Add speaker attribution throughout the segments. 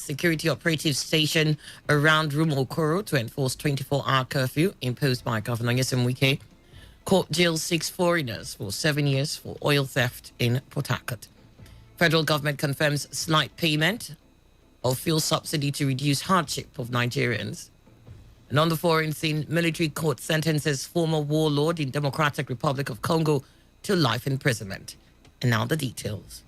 Speaker 1: security operatives stationed around Rumokoro to enforce 24-hour curfew imposed by Governor Nyesom Wike. Court jails 6 foreigners for 7 years for oil theft in Port Harcourt. Federal government confirms slight payment of fuel subsidy to reduce hardship of Nigerians. And on the foreign scene, military court sentences former warlord in Democratic Republic of Congo to life imprisonment. And now the details.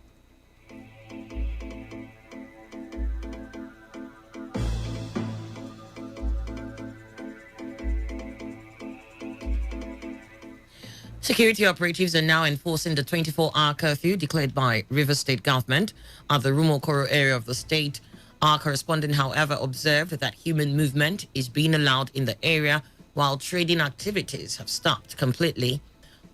Speaker 1: Security operatives are now enforcing the 24-hour curfew declared by Rivers State government at the Rumokoro area of the state. Our correspondent, however, observed that human movement is being allowed in the area while trading activities have stopped completely.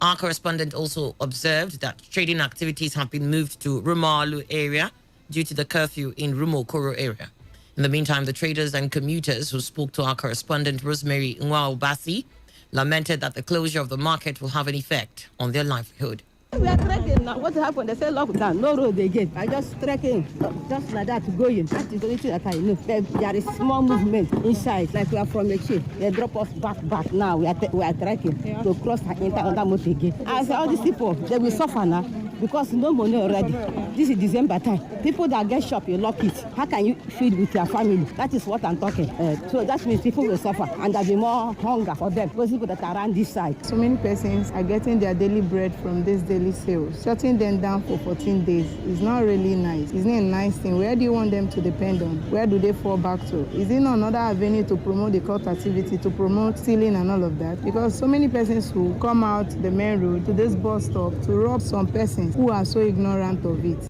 Speaker 1: Our correspondent also observed that trading activities have been moved to Rumalu area due to the curfew in Rumokoro area. In the meantime, the traders and commuters who spoke to our correspondent, Rosemary Nwaobasi, lamented that the closure of the market will have an effect on their livelihood.
Speaker 2: We are trekking now. What happened? They say lockdown, no road again. I just trekking, just like that, going. That is the only thing that I know. There is small movement inside, like we are from the chief. They drop us back now. We are trekking to cross and enter another motor again. I say all these people, they will suffer now because no money already. This is December time. People that get shop, you lock it. How can you feed with your family? That is what I'm talking. So that means people will suffer and there'll be more hunger for them. Those people that are around this side.
Speaker 3: So many persons are getting their daily bread from this daily sales. Shutting them down for 14 days is not really nice. It's not a nice thing. Where do you want them to depend on? Where do they fall back to? Is it not another avenue to promote the cult activity, to promote stealing and all of that? Because so many persons who come out the main road to this bus stop to rob some persons who are so ignorant of it.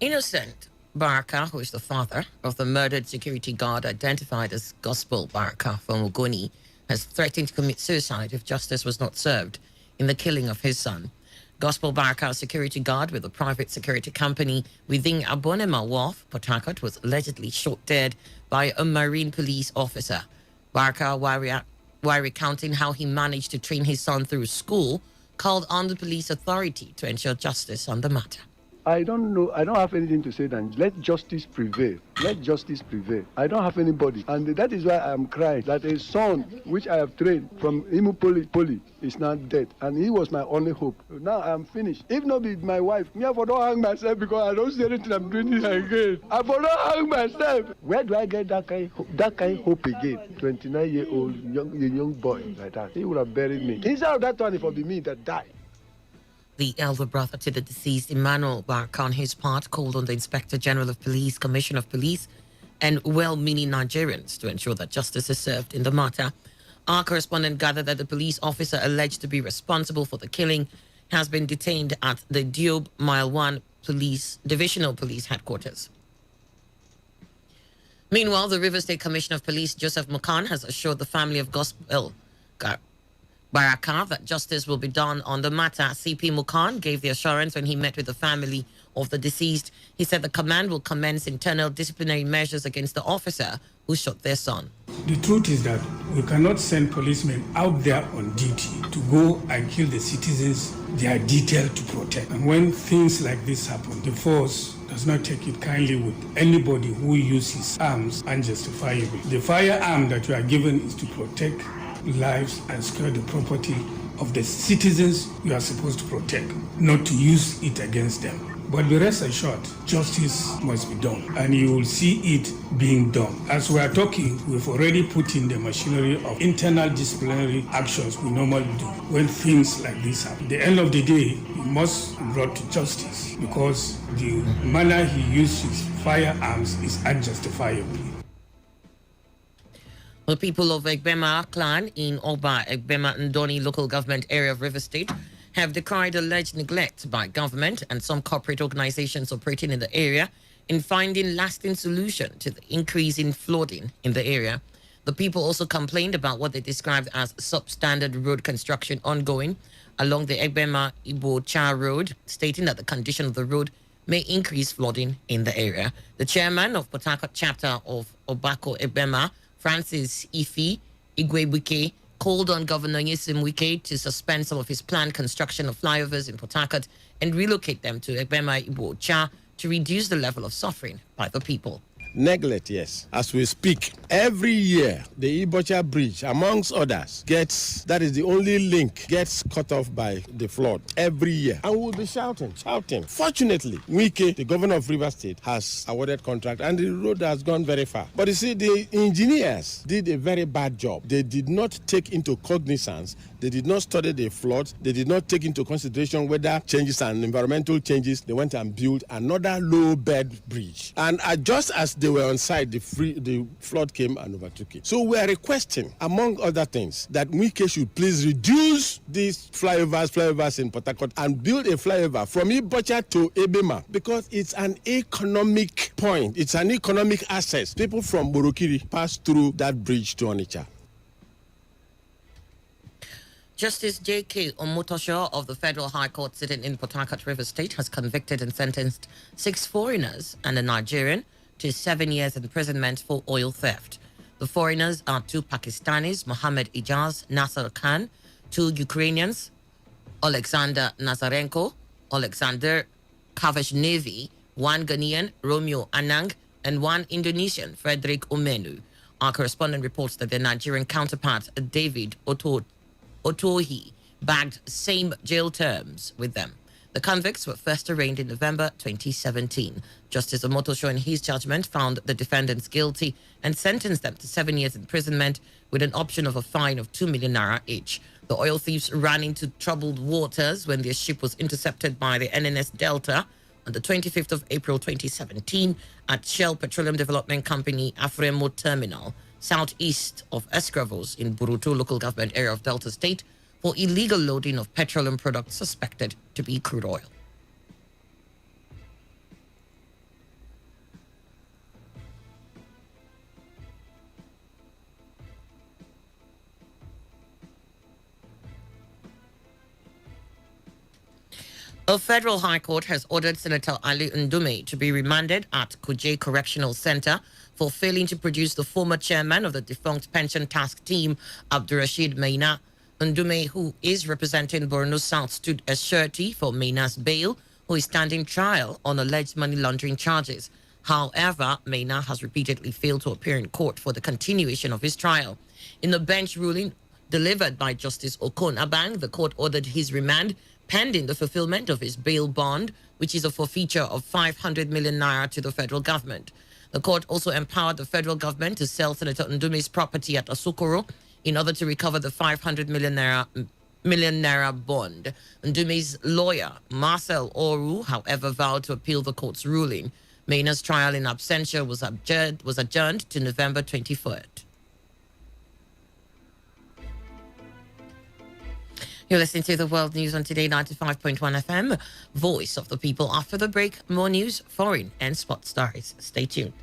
Speaker 1: Innocent Baraka, who is the father of the murdered security guard identified as Gospel Baraka from Ogoni, has threatened to commit suicide if justice was not served in the killing of his son. Gospel Baraka, a security guard with a private security company within Abonema Wharf, Port Harcourt, was allegedly shot dead by a marine police officer. Baraka, while recounting how he managed to train his son through school, called on the police authority to ensure justice on the matter.
Speaker 4: I don't know. I don't have anything to say then. Let justice prevail. Let justice prevail. I don't have anybody. And that is why I am crying that a son which I have trained from Imo Poly is now dead. And he was my only hope. Now I am finished. If not be my wife, me I for don't hang myself because I don't see anything I'm doing this again. I for don't hang myself. Where do I get that kind of hope again? 29-year-old young boy like that. He would have buried me. Instead of that one, it would be me that died.
Speaker 1: The elder brother to the deceased, Emmanuel Baraka, on his part, called on the Inspector General of Police, Commissioner of Police, and well-meaning Nigerians to ensure that justice is served in the matter. Our correspondent gathered that the police officer alleged to be responsible for the killing has been detained at the Diob Mile 1 Divisional Police Headquarters. Meanwhile, the River State Commissioner of Police, Joseph Mukan, has assured the family of Gospel Baraka that justice will be done on the matter. CP Mukan gave the assurance when he met with the family of the deceased. He said the command will commence internal disciplinary measures against the officer who shot their son.
Speaker 5: The truth is that we cannot send policemen out there on duty to go and kill the citizens they are detailed to protect. And when things like this happen, the force does not take it kindly with anybody who uses arms unjustifiably. The firearm that you are given is to protect lives and secure the property of the citizens you are supposed to protect, not to use it against them. But the rest assured, justice must be done, and you will see it being done. As we are talking, we've already put in the machinery of internal disciplinary actions we normally do when things like this happen. At the end of the day, he must be brought to justice because the manner he uses firearms is unjustifiable.
Speaker 1: The people of Egbema clan in Oba, Egbema Ndoni local government area of River State have decried alleged neglect by government and some corporate organizations operating in the area in finding lasting solution to the increase in flooding in the area. The people also complained about what they described as substandard road construction ongoing along the Egbema Ibo-Cha road, stating that the condition of the road may increase flooding in the area. The chairman of Port Harcourt chapter of Obako Egbema, Francis Ifi Igwebuke, called on Governor Nyesom Wike to suspend some of his planned construction of flyovers in Port Harcourt and relocate them to Egbema Ibo-Cha to reduce the level of suffering by the people.
Speaker 6: Neglect, yes. As we speak, every year, the Ibocha Bridge, amongst others, that is the only link, gets cut off by the flood every year. And we'll be shouting. Fortunately, Wike, the governor of Rivers State, has awarded contract and the road has gone very far. But you see, the engineers did a very bad job. They did not take into cognizance, they did not study the floods, they did not take into consideration weather changes and environmental changes. They went and built another low-bed bridge. And just as they were on site, the flood came and overtook it. So we are requesting, among other things, that Wike should please reduce these flyovers in Port Harcourt and build a flyover from Ibocha to Ebema, because it's an economic point. It's an economic access. People from Borokiri pass through that bridge to Onitsha.
Speaker 1: Justice J.K. Omotosho of the Federal High Court sitting in Port Harcourt, River State, has convicted and sentenced 6 foreigners and a Nigerian to 7 years imprisonment for oil theft. The foreigners are 2 Pakistanis, Mohammed Ijaz Nasser Khan, 2 Ukrainians, Alexander Nazarenko, Alexander Kavashnevi, 1 Ghanaian, Romeo Anang, and 1 Indonesian, Frederick Umenu. Our correspondent reports that their Nigerian counterpart, David Otohi, bagged same jail terms with them. The convicts were first arraigned in November 2017. Justice Omotosho, in his judgment, found the defendants guilty and sentenced them to 7 years imprisonment with an option of a fine of 2 million naira each. The oil thieves ran into troubled waters when their ship was intercepted by the NNS Delta on the 25th of April 2017 at Shell Petroleum Development Company Afremo Terminal, southeast of Escravos in Burutu local government area of Delta State, for illegal loading of petroleum products suspected to be crude oil. A federal high court has ordered Senator Ali Ndume to be remanded at Kuje Correctional Center for failing to produce the former chairman of the defunct pension task team, Abdurrashid Maina. Ndume, who is representing Borno South, stood as surety for Maina's bail, who is standing trial on alleged money laundering charges. However, Maina has repeatedly failed to appear in court for the continuation of his trial. In the bench ruling delivered by Justice Okon Abang, the court ordered his remand pending the fulfillment of his bail bond, which is a forfeiture of 500 million naira to the federal government. The court also empowered the federal government to sell Senator Ndume's property at Asokoro in order to recover the 500 million naira bond. Ndume's lawyer, Marcel Oru, however, vowed to appeal the court's ruling. Maina's trial in absentia was adjourned to November 23rd. You're listening to the World News on Today 95.1 FM, Voice of the People. After the break, more news, foreign and sport stories. Stay tuned.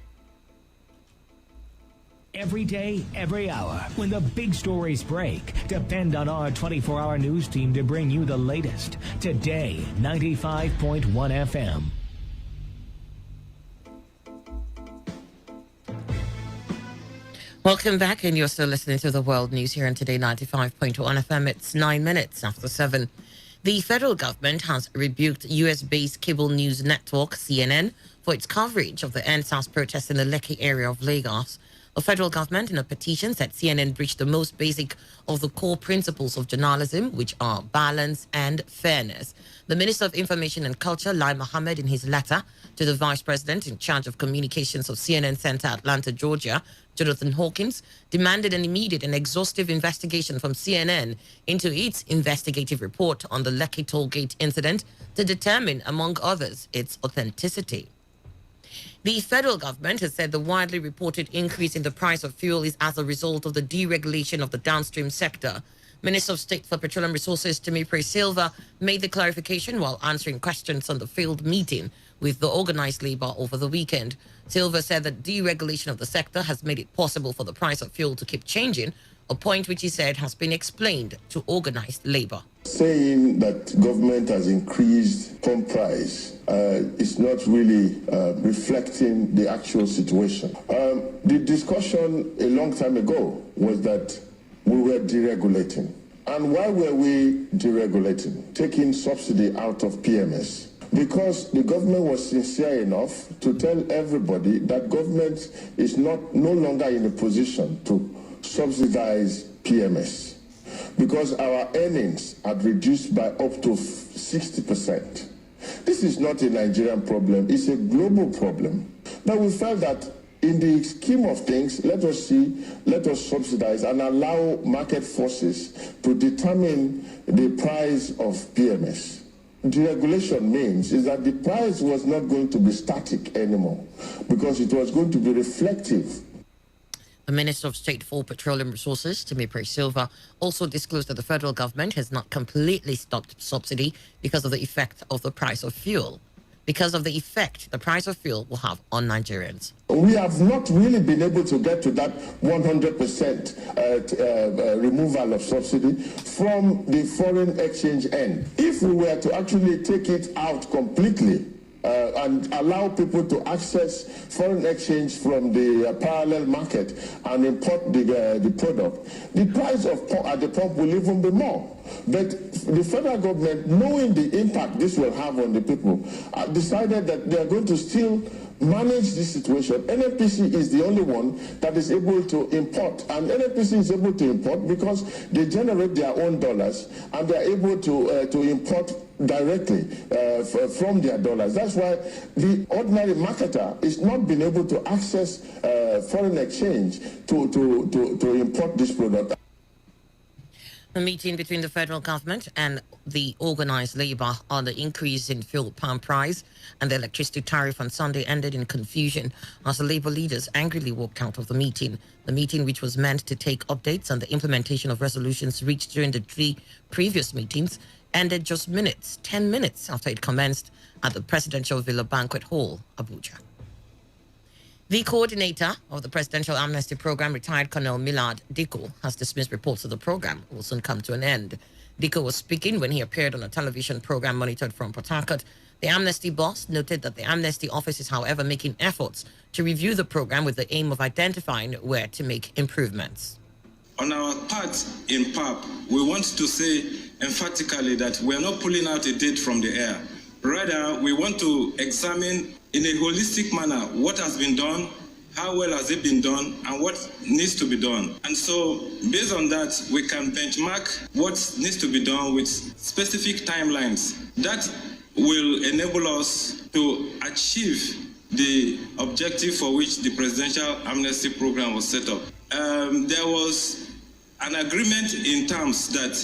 Speaker 7: Every day, every hour, when the big stories break, depend on our 24-hour news team to bring you the latest. Today, 95.1 FM.
Speaker 1: Welcome back, and you're still listening to the World News here on Today 95.1 FM. It's 9 minutes after 7. The federal government has rebuked US-based cable news network CNN for its coverage of the EndSARS protests in the Lekki area of Lagos. The federal government, in a petition, said CNN breached the most basic of the core principles of journalism, which are balance and fairness. The Minister of Information and Culture, Lai Mohammed, in his letter to the Vice President in charge of communications of CNN Center, Atlanta, Georgia, Jonathan Hawkins, demanded an immediate and exhaustive investigation from CNN into its investigative report on the Lekki Tollgate incident to determine, among others, its authenticity. The federal government has said the widely reported increase in the price of fuel is as a result of the deregulation of the downstream sector. Minister of State for Petroleum Resources, Timipre Silva, made the clarification while answering questions on the failed meeting with the organized labor over the weekend. Silva said that deregulation of the sector has made it possible for the price of fuel to keep changing, a point which he said has been explained to organized labor.
Speaker 8: Saying that government has increased pump price is not really reflecting the actual situation. The discussion a long time ago was that we were deregulating. And why were we deregulating? Taking subsidy out of PMS. because the government was sincere enough to tell everybody that government is no longer in a position to subsidize PMS, because our earnings had reduced by up to 60%. This is not a Nigerian problem, it's a global problem. But we felt that in the scheme of things, let us subsidize and allow market forces to determine the price of PMS. Deregulation means is that the price was not going to be static anymore, because it was going to be reflective.
Speaker 1: The Minister of State for Petroleum Resources, Timothy Silva, also disclosed that the federal government has not completely stopped subsidy because of the effect of the price of fuel. Because of the effect the price of fuel will have on Nigerians.
Speaker 8: We have not really been able to get to that 100% removal of subsidy from the foreign exchange end. If we were to actually take it out completely, and allow people to access foreign exchange from the parallel market and import the product, the price at the pump will even be more. But the federal government, knowing the impact this will have on the people, decided that they are going to still manage this situation. NNPC is the only one that is able to import, and NNPC is able to import because they generate their own dollars and they are able to import directly from their dollars. That's why the ordinary marketer is not being able to access foreign exchange to import this product.
Speaker 1: A meeting between the federal government and the organized labor on the increase in fuel pump price and the electricity tariff on Sunday ended in confusion as the labor leaders angrily walked out of the meeting. The meeting, which was meant to take updates on the implementation of resolutions reached during the 3 previous meetings, ended just 10 minutes after it commenced at the Presidential Villa Banquet Hall, Abuja. The coordinator of the Presidential Amnesty Program, retired Colonel Millard Diko, has dismissed reports of the program will soon come to an end. Diko was speaking when he appeared on a television program monitored from Port Harcourt. The Amnesty boss noted that the Amnesty office is, however, making efforts to review the program with the aim of identifying where to make improvements.
Speaker 9: On our part in PAP, we want to say emphatically that we are not pulling out a date from the air. Rather, we want to examine in a holistic manner what has been done, how well has it been done, and what needs to be done. And so, based on that, we can benchmark what needs to be done with specific timelines. That will enable us to achieve the objective for which the Presidential Amnesty Program was set up. There was an agreement in terms that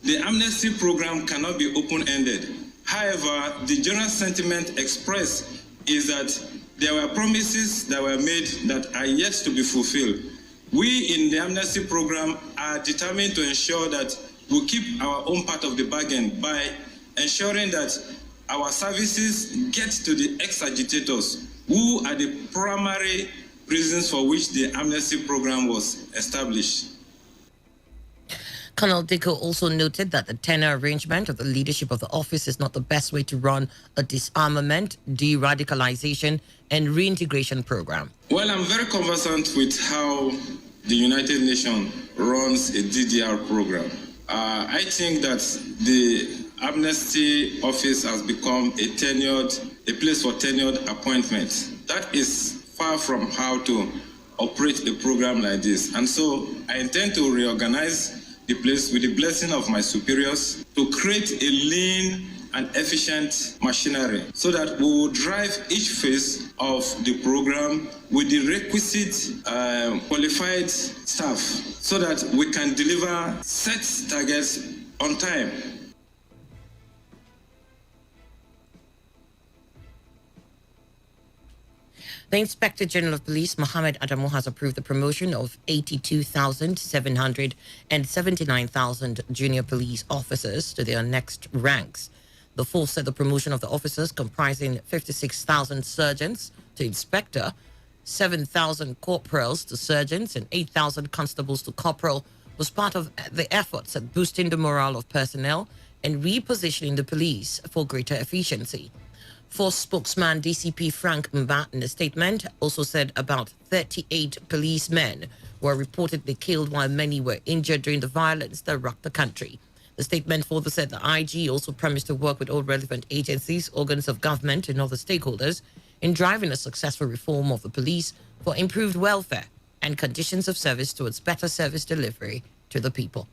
Speaker 9: the amnesty program cannot be open-ended. However, the general sentiment expressed is that there were promises that were made that are yet to be fulfilled. We in the amnesty program are determined to ensure that we keep our own part of the bargain by ensuring that our services get to the ex-agitators, who are the primary reasons for which the amnesty program was established.
Speaker 1: Colonel Diko also noted that the tenure arrangement of the leadership of the office is not the best way to run a disarmament, de-radicalization, and reintegration program.
Speaker 9: Well, I'm very conversant with how the United Nations runs a DDR program. I think that the Amnesty Office has become a place for tenured appointments. That is far from how to operate a program like this. And so I intend to reorganize the place with the blessing of my superiors to create a lean and efficient machinery so that we will drive each phase of the program with the requisite qualified staff so that we can deliver set targets on time.
Speaker 1: The Inspector General of Police, Mohammed Adamu, has approved the promotion of 82,700 and 79,000 junior police officers to their next ranks. The force said the promotion of the officers, comprising 56,000 sergeants to inspector, 7,000 corporals to sergeants, and 8,000 constables to corporal, was part of the efforts at boosting the morale of personnel and repositioning the police for greater efficiency. Force spokesman DCP Frank Mba in a statement also said about 38 policemen were reportedly killed while many were injured during the violence that rocked the country. The statement further said the IG also promised to work with all relevant agencies, organs of government, and other stakeholders in driving a successful reform of the police for improved welfare and conditions of service towards better service delivery to the people.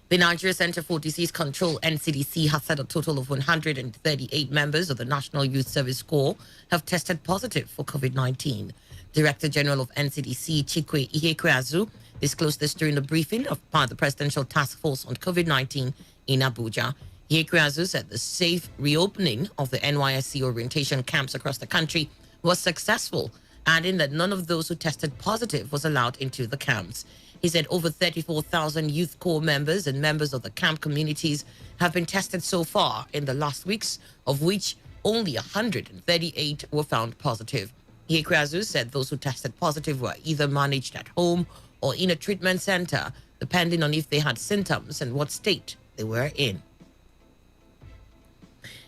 Speaker 1: The Nigeria Center for Disease Control, NCDC, has said a total of 138 members of the National Youth Service Corps have tested positive for COVID-19. Director General of NCDC, Chikwe Ihekweazu, disclosed this during the briefing of part of the Presidential Task Force on COVID-19 in Abuja. Ihekweazu said the safe reopening of the NYSC orientation camps across the country was successful, adding that none of those who tested positive was allowed into the camps. He said over 34,000 Youth Corps members and members of the camp communities have been tested so far in the last weeks, of which only 138 were found positive. Ihekweazu said those who tested positive were either managed at home or in a treatment center, depending on if they had symptoms and what state they were in.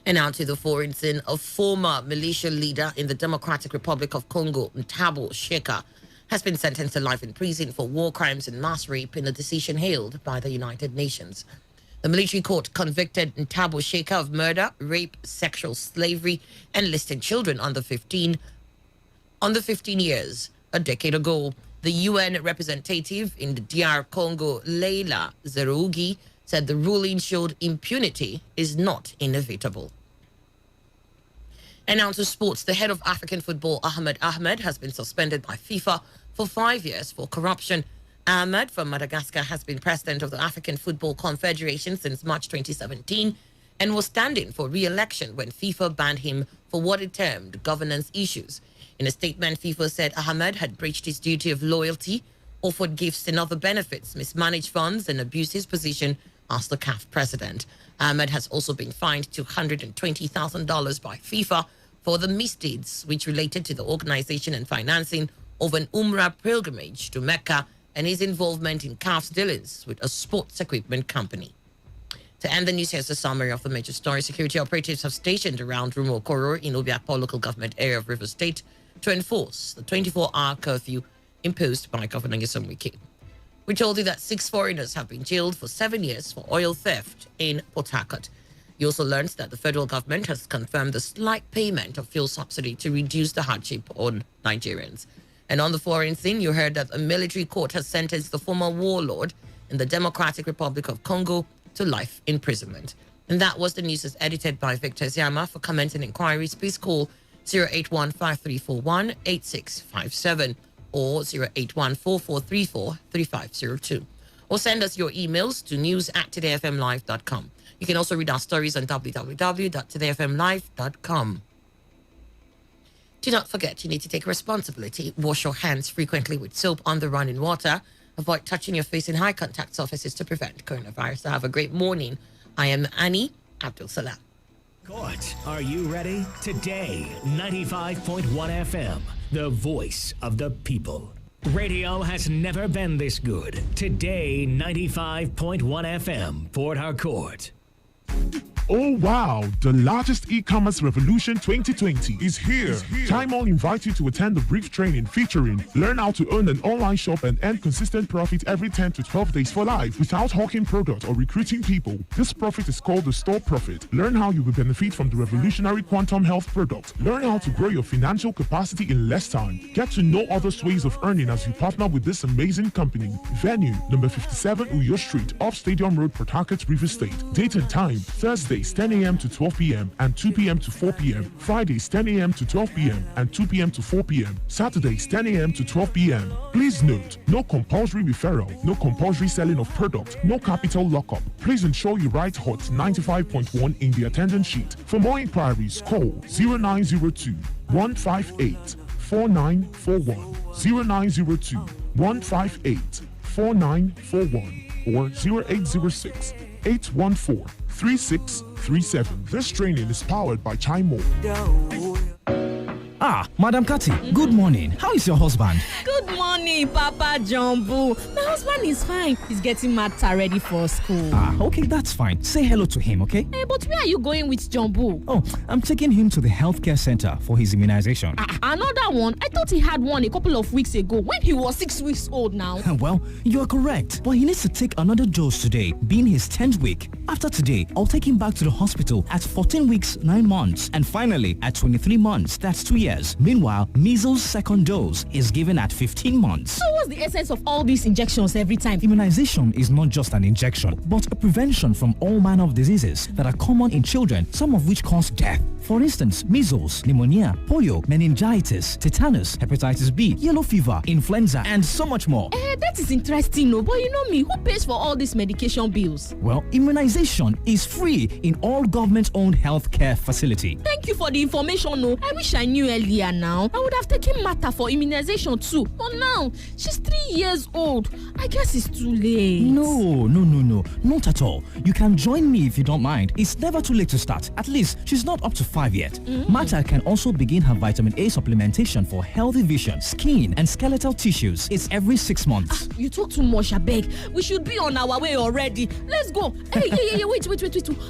Speaker 1: And now to the foreign scene. A former militia leader in the Democratic Republic of Congo, Ntabo Sheka, has been sentenced to life in prison for war crimes and mass rape in a decision hailed by the United Nations. The military court convicted Ntabo Sheka of murder, rape, sexual slavery, and listing children under 15 years a decade ago. The UN representative in the DR Congo, Leila Zerougi, said the ruling showed impunity is not inevitable. And now to sports. The head of African football, Ahmed Ahmed, has been suspended by FIFA for 5 years for corruption. Ahmed from Madagascar has been president of the African Football Confederation since March 2017 and was standing for re-election when FIFA banned him for what it termed governance issues. In a statement, FIFA said Ahmed had breached his duty of loyalty, offered gifts and other benefits, mismanaged funds, and abused his position as the CAF president. Ahmed has also been fined $220,000 by FIFA for the misdeeds which related to the organization and financing of an Umrah pilgrimage to Mecca and his involvement in CAF's dealings with a sports equipment company. To end the news, here's a summary of the major stories. Security operatives have stationed around Rumokoro in Obiakpo local government area of River State to enforce the 24-hour curfew imposed by Governor Nyesom Wike. We told you that 6 foreigners have been jailed for 7 years for oil theft in Port Harcourt. You also learned that the federal government has confirmed the slight payment of fuel subsidy to reduce the hardship on Nigerians. And on the foreign scene, you heard that a military court has sentenced the former warlord in the Democratic Republic of Congo to life imprisonment. And that was the news as edited by Victor Ziama. For comments and inquiries, please call 081-5341-8657 or 081-4434-3502. Or send us your emails to news@todayfmlive.com. You can also read our stories on www.todayfmlive.com. Do not forget, you need to take responsibility. Wash your hands frequently with soap on the running water. Avoid touching your face in high contact surfaces to prevent coronavirus. So have a great morning. I am Annie Abdul Salam.
Speaker 7: Court, are you ready? Today, 95.1 FM, the voice of the people. Radio has never been this good. Today, 95.1 FM, Port Harcourt.
Speaker 10: Oh wow, the largest e-commerce revolution 2020 is here. Time On invites you to attend the brief training featuring learn how to earn an online shop and earn consistent profit every 10 to 12 days for life without hawking product or recruiting people. This profit is called the store profit. Learn how you will benefit from the revolutionary quantum health product. Learn how to grow your financial capacity in less time. Get to know other ways of earning as you partner with this amazing company. Venue, number 57 Uyo Street, off Stadium Road, Port Harcourt, River State. Date and time, Thursdays 10 a.m. to 12 p.m. and 2 p.m. to 4 p.m. Fridays 10 a.m. to 12 p.m. and 2 p.m. to 4 p.m. Saturdays 10 a.m. to 12 p.m. Please note, no compulsory referral, no compulsory selling of product, no capital lockup. Please ensure you write HOT 95.1 in the attendance sheet. For more inquiries, call 0902 158 4941, 0902 158 4941 or 0806 814 3637. This training is powered by Chimo.
Speaker 11: Madam Kati, good morning. How is your husband?
Speaker 12: Good morning, Papa Jumbo. My husband is fine. He's getting matter ready for school.
Speaker 11: Okay, that's fine. Say hello to him, okay?
Speaker 12: Hey, but where are you going with Jumbo?
Speaker 11: Oh, I'm taking him to the healthcare center for his immunization.
Speaker 12: Another one? I thought he had one a couple of weeks ago when he was 6 weeks old now.
Speaker 11: Well, you are correct. But he needs to take another dose today, being his 10th week. After today, I'll take him back to the hospital at 14 weeks, 9 months. And finally, at 23 months, that's 2 years. Meanwhile, measles second dose is given at 15 months.
Speaker 12: So what's the essence of all these injections every time?
Speaker 11: Immunization is not just an injection, but a prevention from all manner of diseases that are common in children, some of which cause death. For instance, measles, pneumonia, polio, meningitis, tetanus, hepatitis B, yellow fever, influenza, and so much more.
Speaker 12: That is interesting, no? But you know me, who pays for all these medication bills?
Speaker 11: Well, immunization is free in all government-owned healthcare facility.
Speaker 12: Thank you for the information, no? I wish I knew earlier now. I would have taken Martha for immunization too. But now, she's 3 years old. I guess it's too late.
Speaker 11: No. Not at all. You can join me if you don't mind. It's never too late to start. At least, she's not up to 5 yet. Martha can also begin her vitamin A supplementation for healthy vision, skin, and skeletal tissues. It's every 6 months.
Speaker 12: You talk too much, abeg. We should be on our way already. Let's go. Hey, wait.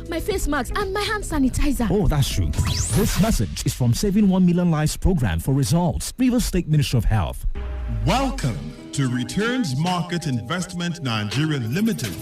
Speaker 12: My face mask and my hand sanitizer.
Speaker 11: Oh, that's true. This message is from Saving 1 Million Lives program for results, Rivers State Ministry of Health.
Speaker 10: Welcome to Returns Market Investment Nigeria Limited,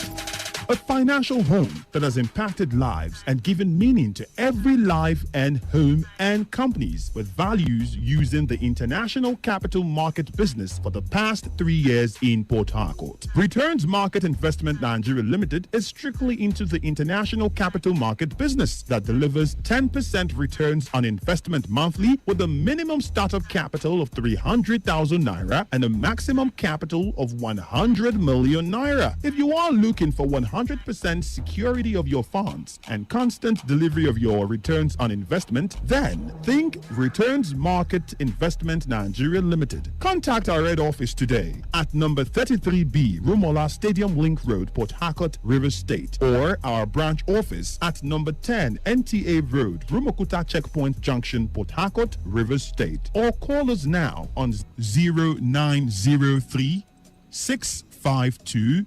Speaker 10: a financial home that has impacted lives and given meaning to every life and home and companies with values using the international capital market business for the past 3 years in Port Harcourt. Returns Market Investment Nigeria Limited is strictly into the international capital market business that delivers 10% returns on investment monthly with a minimum startup capital of 300,000 naira and a maximum capital of 100 million naira. If you are looking for 100% security of your funds and constant delivery of your returns on investment, then think Returns Market Investment Nigeria Limited. Contact our head office today at number 33B, Rumola Stadium Link Road, Port Harcourt, Rivers State, or our branch office at number 10 NTA Road, Rumokuta Checkpoint Junction, Port Harcourt, Rivers State, or call us now on 0903 652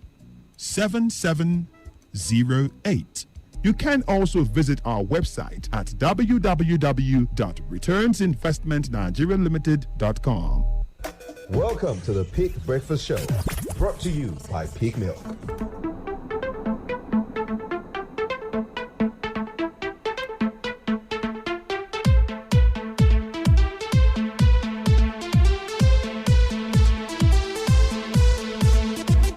Speaker 10: 7708. You can also visit our website at www.returnsinvestmentnigerialimited.com.
Speaker 13: Welcome to the Peak Breakfast Show, brought to you by Peak Milk.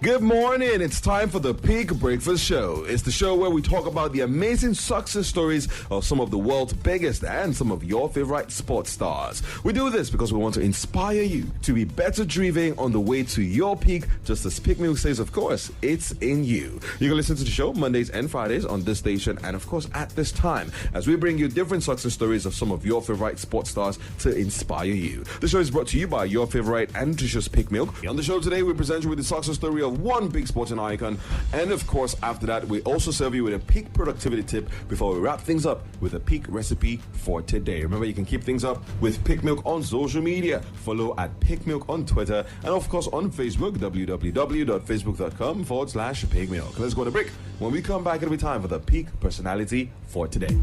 Speaker 14: Good morning. It's time for the Peak Breakfast Show. It's the show where we talk about the amazing success stories of some of the world's biggest and some of your favorite sports stars. We do this because we want to inspire you to be better driven on the way to your peak. Just as Peak Milk says, of course, it's in you. You can listen to the show Mondays and Fridays on this station and, of course, at this time as we bring you different success stories of some of your favorite sports stars to inspire you. The show is brought to you by your favorite and nutritious Peak Milk. On the show today, we present you with the success story of one big sporting icon, and of course after that we also serve you with a peak productivity tip before we wrap things up with a peak recipe for today. Remember, you can keep things up with Peak Milk on social media. Follow at Peak Milk on Twitter and of course on Facebook, www.facebook.com/Peak Milk. Let's go to break. When we come back, it'll be time for the peak personality for today.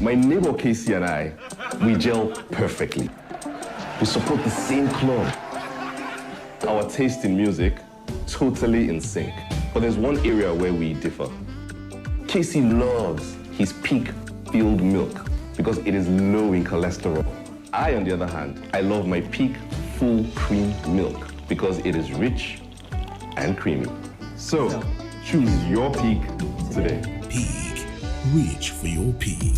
Speaker 15: My neighbor Casey and I, we gel perfectly. We support the same club. Our taste in music, totally in sync. But there's one area where we differ. Casey loves his peak-filled milk because it is low in cholesterol. I, on the other hand, I love my peak full cream milk because it is rich and creamy. So, choose your peak today.
Speaker 16: Peak. Reach for your peak.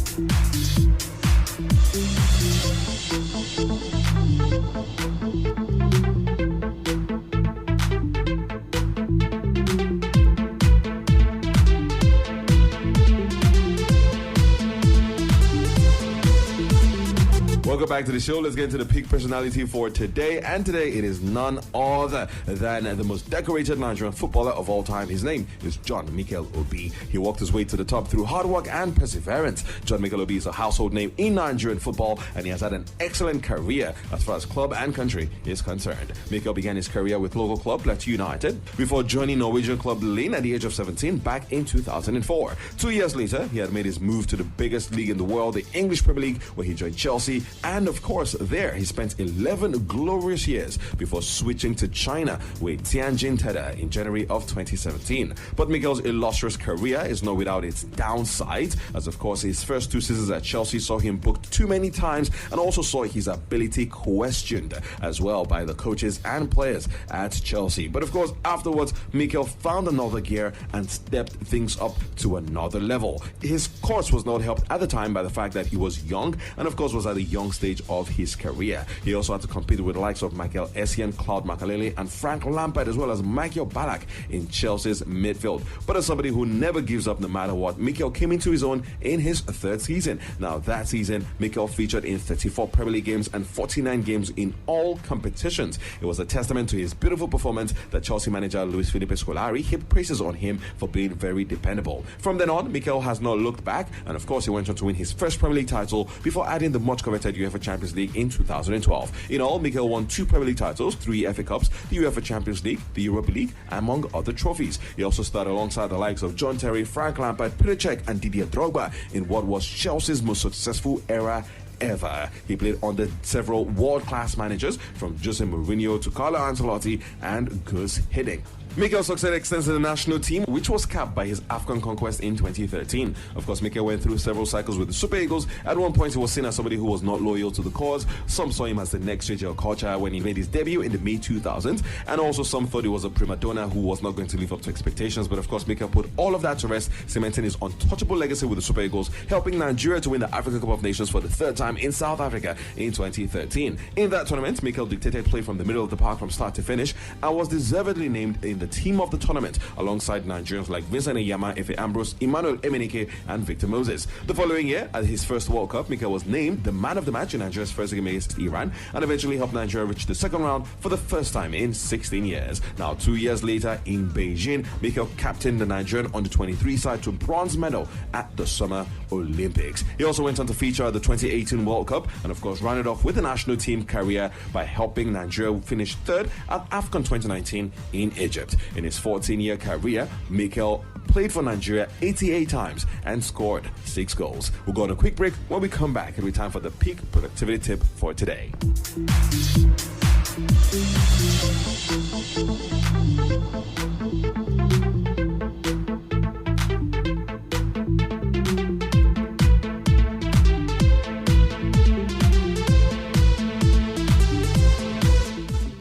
Speaker 14: Welcome back to the show. Let's get into the peak personality for today. And today it is none other than the most decorated Nigerian footballer of all time. His name is John Mikel Obi. He walked his way to the top through hard work and perseverance. John Mikel Obi is a household name in Nigerian football, and he has had an excellent career as far as club and country is concerned. Mikel began his career with local club Plateau United before joining Norwegian club Lyn at the age of 17 back in 2004. 2 years later, he had made his move to the biggest league in the world, the English Premier League, where he joined Chelsea, and of course there he spent 11 glorious years before switching to China with Tianjin Teda in January of 2017. But Mikel's illustrious career is not without its downside, as of course his first 2 seasons at Chelsea saw him booked too many times and also saw his ability questioned as well by the coaches and players at Chelsea. But of course afterwards Mikel found another gear and stepped things up to another level. His course was not helped at the time by the fact that he was young and of course was at a young stage of his career. He also had to compete with the likes of Michael Essien, Claude Makelele and Frank Lampard, as well as Michael Ballack in Chelsea's midfield. But as somebody who never gives up no matter what, Mikel came into his own in his 3rd season. Now that season, Mikel featured in 34 Premier League games and 49 games in all competitions. It was a testament to his beautiful performance that Chelsea manager Luis Felipe Scolari heaped praises on him for being very dependable. From then on, Mikel has not looked back, and of course he went on to win his first Premier League title before adding the much coveted UEFA Champions League in 2012. In all, Mikel won 2 Premier League titles, 3 FA Cups, the UEFA Champions League, the Europa League, among other trophies. He also starred alongside the likes of John Terry, Frank Lampard, Peter Cech and Didier Drogba in what was Chelsea's most successful era ever. He played under several world-class managers from Jose Mourinho to Carlo Ancelotti and Gus Hiddink. Mikel's success extends to the national team, which was capped by his AFCON conquest in 2013. Of course, Mikel went through several cycles with the Super Eagles. At one point, he was seen as somebody who was not loyal to the cause. Some saw him as the next JJ Okocha when he made his debut in the mid-2000s. And also some thought he was a prima donna who was not going to live up to expectations. But of course, Mikel put all of that to rest, cementing his untouchable legacy with the Super Eagles, helping Nigeria to win the African Cup of Nations for the 3rd time in South Africa in 2013. In that tournament, Mikel dictated play from the middle of the park from start to finish and was deservedly named in the team of the tournament alongside Nigerians like Vincent Eyama, Efe Ambrose, Emmanuel Emenike and Victor Moses. The following year, at his first World Cup, Mikel was named the man of the match in Nigeria's first game against Iran and eventually helped Nigeria reach the 2nd round for the first time in 16 years. Now, 2 years later in Beijing, Mikel captained the Nigerian under-23 side to bronze medal at the Summer Olympics. He also went on to feature at the 2018 World Cup and of course rounded off with the national team career by helping Nigeria finish 3rd at AFCON 2019 in Egypt. In his 14-year career, Mikel played for Nigeria 88 times and scored 6 goals. We'll go on a quick break. When we come back, it'll be time for the peak productivity tip for today.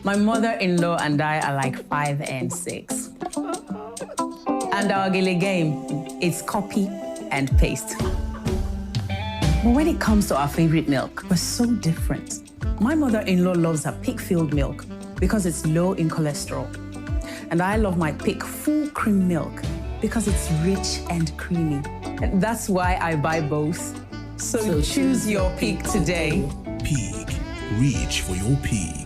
Speaker 17: My mother-in-law and I are like 5 and 6. And our gilly game, it's copy and paste. But when it comes to our favorite milk, we're so different. My mother-in-law loves her Peak-filled milk because it's low in cholesterol. And I love my Peak full cream milk because it's rich and creamy. And that's why I buy both. So choose your Peak today.
Speaker 16: Peak. Reach for your peak.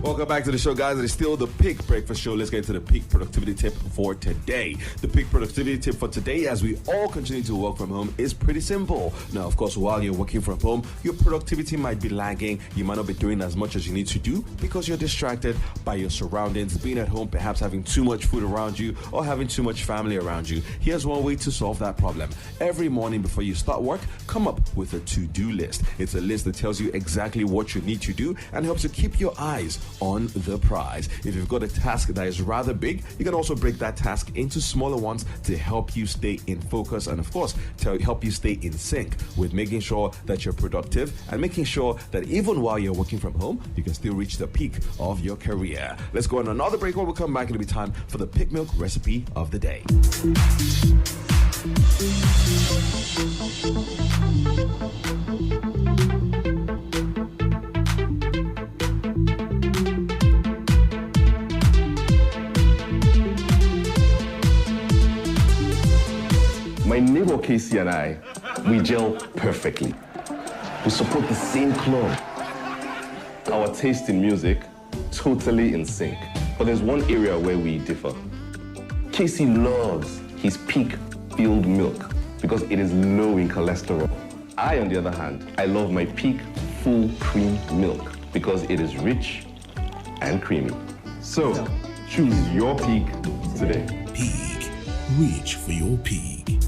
Speaker 14: Welcome back to the show, guys. It is still the Peak Breakfast Show. Let's get into the peak productivity tip for today. The peak productivity tip for today, as we all continue to work from home, is pretty simple. Now, of course, while you're working from home, your productivity might be lagging. You might not be doing as much as you need to do because you're distracted by your surroundings, being at home, perhaps having too much food around you or having too much family around you. Here's one way to solve that problem. Every morning before you start work, come up with a to-do list. It's a list that tells you exactly what you need to do and helps you keep your eyes on the prize. If you've got a task that is rather big, you can also break that task into smaller ones to help you stay in focus and, of course, to help you stay in sync with making sure that you're productive and making sure that even while you're working from home, you can still reach the peak of your career. Let's go on another break. When we come back, it'll be time for the Pick Milk recipe of the day.
Speaker 15: My neighbor Casey and I, we gel perfectly. We support the same club. Our taste in music, totally in sync. But there's one area where we differ. Casey loves his peak filled milk because it is low in cholesterol. I, on the other hand, I love my peak full cream milk because it is rich and creamy. So, choose your peak today.
Speaker 16: Peak. Reach for your peak.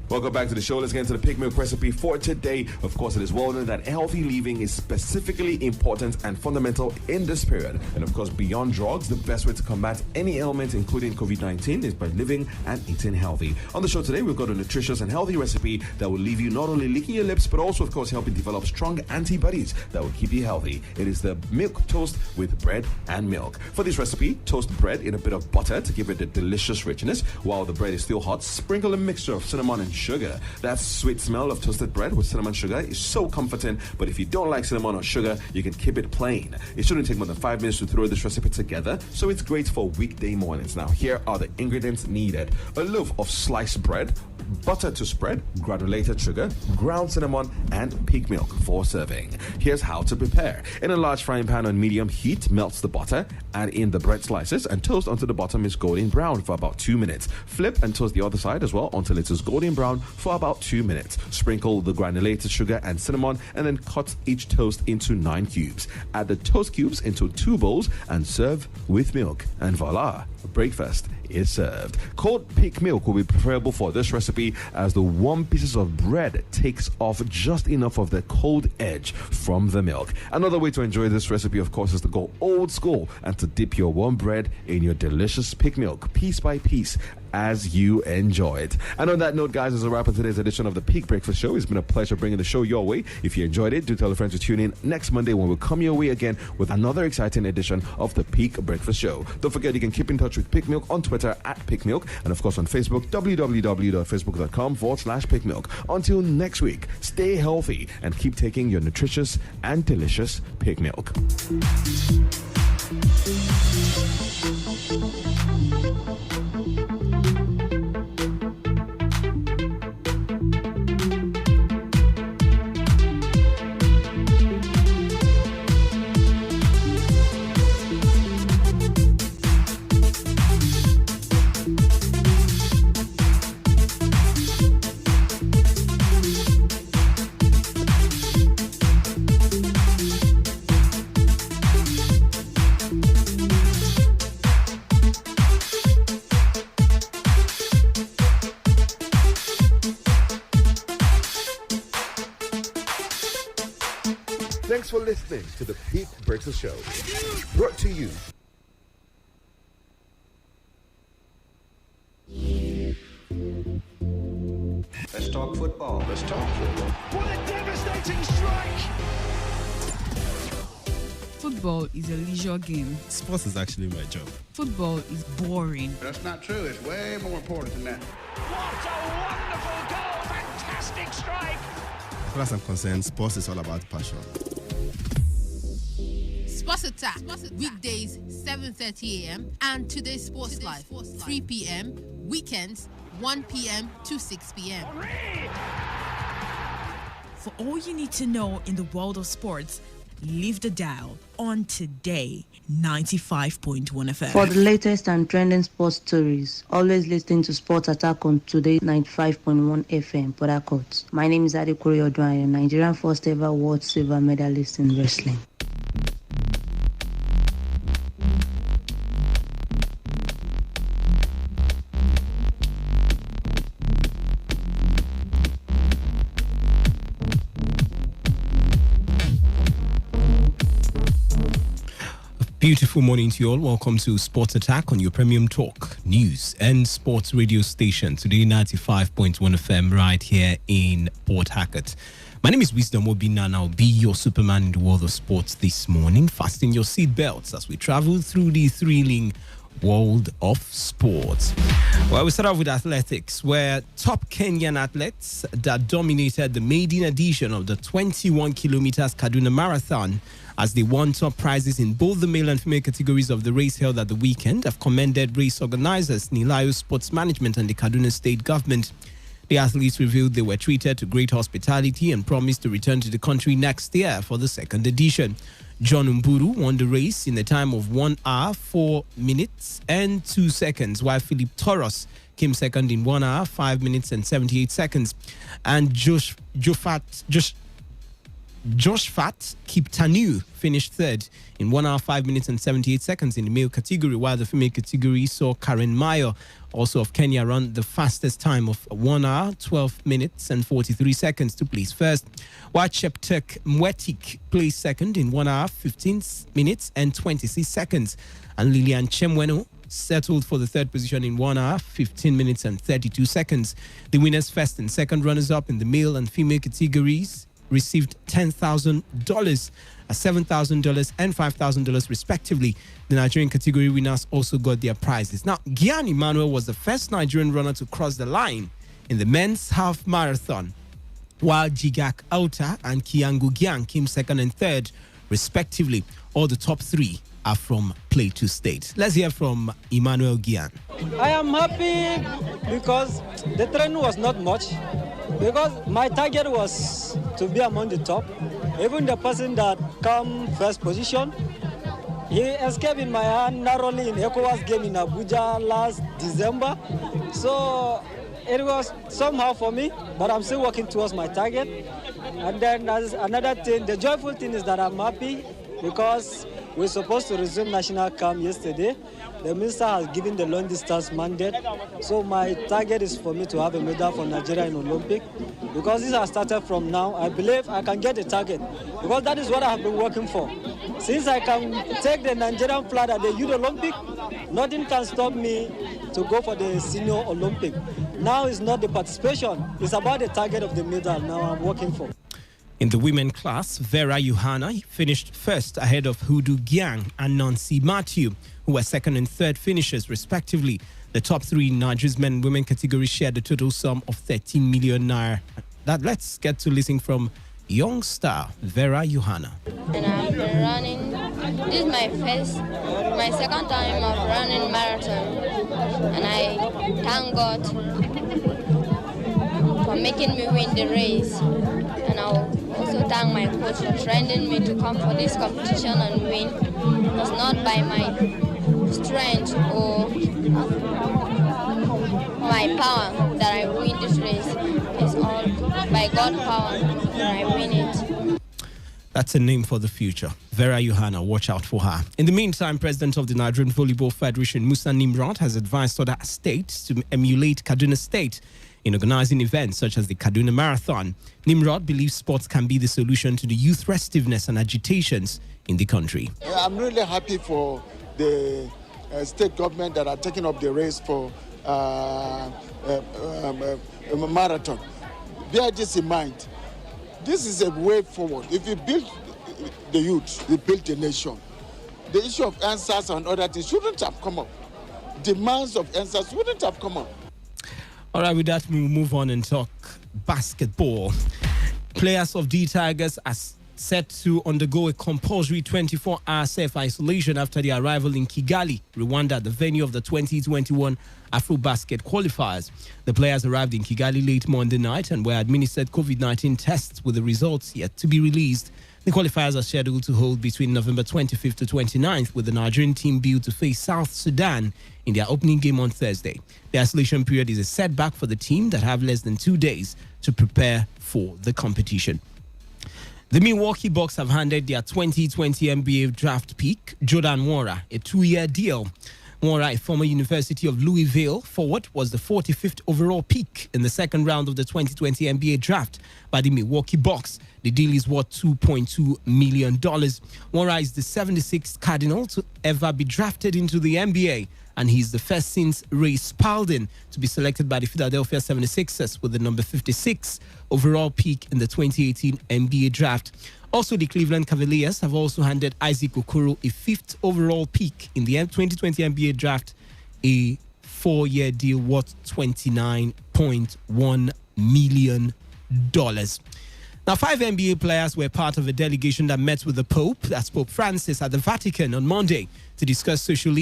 Speaker 14: Welcome back to the show. Let's get into the pig milk recipe for today. Of course, it is well known that healthy living is specifically important and fundamental in this period. And of course, beyond drugs, the best way to combat any ailment, including COVID-19, is by living and eating healthy. On the show today, we've got a nutritious and healthy recipe that will leave you not only licking your lips, but also, of course, helping develop strong antibodies that will keep you healthy. It is the milk toast with bread and milk. For this recipe, toast bread in a bit of butter to give it a delicious richness. While the bread is still hot, sprinkle a mixture of cinnamon and sugar. That sweet smell of toasted bread with cinnamon sugar is so comforting, but if you don't like cinnamon or sugar, you can keep it plain. It shouldn't take more than 5 minutes to throw this recipe together, so it's great for weekday mornings. Now, here are the ingredients needed. A loaf of sliced bread, butter to spread, granulated sugar, ground cinnamon, and pig milk for serving. Here's how to prepare. In a large frying pan on medium heat, melt the butter, add in the bread slices, and toast until the bottom is golden brown for about 2 minutes. Flip and toast the other side as well until it is golden brown for about 2 minutes. Sprinkle the granulated sugar and cinnamon, and then cut each toast into 9 cubes. Add the toast cubes into 2 bowls and serve with milk. And voila, breakfast is served. Cold pig milk will be preferable for this recipe, as the warm pieces of bread takes off just enough of the cold edge from the milk. Another way to enjoy this recipe, of course, is to go old school and to dip your warm bread in your delicious pig milk piece by piece as you enjoy it. And on that note, guys, as a wrap on today's edition of the Peak Breakfast Show, it's been a pleasure bringing the show your way. If you enjoyed it, do tell a friend to tune in next Monday when we'll come your way again with another exciting edition of the Peak Breakfast Show. Don't forget, you can keep in touch with Pig Milk on Twitter at Pig Milk, and of course on Facebook, www.facebook.com/Pig Milk. Until next week, stay healthy and keep taking your nutritious and delicious pig milk.
Speaker 13: Thanks for listening to the Peak Breakfast Show. Brought to you.
Speaker 18: Let's talk football. Let's talk football. What a devastating strike!
Speaker 19: Football is a leisure game.
Speaker 20: Sports is actually my job.
Speaker 19: Football is boring.
Speaker 18: That's not true. It's way more important than that.
Speaker 21: What a wonderful goal! Fantastic strike!
Speaker 20: As far as I'm concerned, sports is all about passion.
Speaker 22: Sports Attack, weekdays 7:30 a.m. and today's Sports Live 3 p.m. Weekends 1 p.m. to 6 p.m.
Speaker 23: For all you need to know in the world of sports, leave the dial on Today 95.1 FM.
Speaker 24: For the latest and trending sports stories, always listen to Sports Attack on Today 95.1 FM, Port Harcourt. My name is Adekuri Odwan, Nigerian first ever world silver medalist in wrestling.
Speaker 2: Beautiful morning to you all. Welcome to Sports Attack on your premium talk, news and sports radio station. Today 95.1 FM right here in Port Harcourt. My name is Wisdom Obina and I'll be your Superman in the world of sports this morning. Fasten your seatbelts as we travel through the thrilling world of sports. Well, we start off with athletics, where top Kenyan athletes that dominated the maiden edition of the 21 kilometers Kaduna Marathon, as they won top prizes in both the male and female categories of the race held at the weekend, have commended race organizers, Nilayo Sports Management and the Kaduna State Government. The athletes revealed they were treated to great hospitality and promised to return to the country next year for the second edition. John Mburu won the race in a time of 1 hour, 4 minutes and 2 seconds, while Philip Toros came second in 1 hour, 5 minutes and 78 seconds. And Josh Fat Kiptanu finished third in 1 hour, 5 minutes and 78 seconds in the male category, while the female category saw Karen Mayo, also of Kenya, run the fastest time of 1 hour, 12 minutes and 43 seconds to place first, while Cheptek Mwetik placed second in 1 hour, 15 minutes and 26 seconds, and Lilian Chemweno settled for the third position in 1 hour, 15 minutes and 32 seconds. The winners, first and second runners-up in the male and female categories, received $10,000, $7,000 and $5,000 respectively. The Nigerian category winners also got their prizes. Now, Gian Emmanuel was the first Nigerian runner to cross the line in the men's half marathon, while Jigak Auta and Kiangu Gian came second and third respectively. All the top three are from Plateau State. Let's hear from Emmanuel Gian.
Speaker 3: I am happy because the training was not much, because my target was to be among the top. Even the person that come first position, he escaped in my hand narrowly in ECOWAS game in Abuja last December. So it was somehow for me, but I'm still working towards my target. And then as another thing, the joyful thing is that I'm happy because we're supposed to resume national camp yesterday. The minister has given the long distance mandate. So my target is for me to have a medal for Nigeria in Olympic. Because this has started from now, I believe I can get a target. Because that is what I have been working for. Since I can take the Nigerian flag at the Youth Olympic, nothing can stop me to go for the Senior Olympic. Now it's not the participation, it's about the target of the medal now I'm working for.
Speaker 2: In the women class, Vera Yohana finished first ahead of Hudu Gyang and Nancy Matthew, who were second and third finishers respectively. The top three in Nigeria's men and women category shared a total sum of 13 million naira. Let's get to listen from young star Vera Yohana.
Speaker 4: And I've been running. This is my second time of running marathon, and I thank God for making me win the race. And I'll also thank my coach for training me to come for this competition and win. It's not by my strength or my power that I win this race. It's all by God's power that I win it.
Speaker 2: That's a name for the future. Vera Yohana, watch out for her. In the meantime, President of the Nigerian Volleyball Federation, Musa Nimrod, has advised other states to emulate Kaduna State in organizing events such as the Kaduna Marathon. Nimrod believes sports can be the solution to the youth restiveness and agitations in the country.
Speaker 5: I'm really happy for the state government that are taking up the race for a marathon. Bear this in mind. This is a way forward. If you build the youth, you build the nation. The issue of answers and other things shouldn't have come up. Demands of answers wouldn't have come up.
Speaker 2: All right, with that, we'll move on and talk basketball. Players of the Tigers are set to undergo a compulsory 24-hour self-isolation after their arrival in Kigali, Rwanda, the venue of the 2021 AfroBasket qualifiers. The players arrived in Kigali late Monday night and were administered COVID-19 tests with the results yet to be released. The qualifiers are scheduled to hold between November 25th to 29th, with the Nigerian team due to face South Sudan in their opening game on Thursday. The isolation period is a setback for the team that have less than 2 days to prepare for the competition. The Milwaukee Bucks have handed their 2020 NBA draft pick, Jordan Nwora, a 2-year deal. All right, former University of Louisville forward was the 45th overall pick in the second round of the 2020 NBA draft by the Milwaukee Bucks. The deal is worth $2.2 million. Wara is the 76th Cardinal to ever be drafted into the NBA, and he's the first since Ray Spalding to be selected by the Philadelphia 76ers with the number 56 overall pick in the 2018 NBA draft. Also, the Cleveland Cavaliers have also handed Isaac Okoro a 5th overall pick in the 2020 NBA draft, a 4-year deal worth $29.1 million. Now, 5 NBA players were part of a delegation that met with the Pope, that's Pope Francis, at the Vatican on Monday to discuss social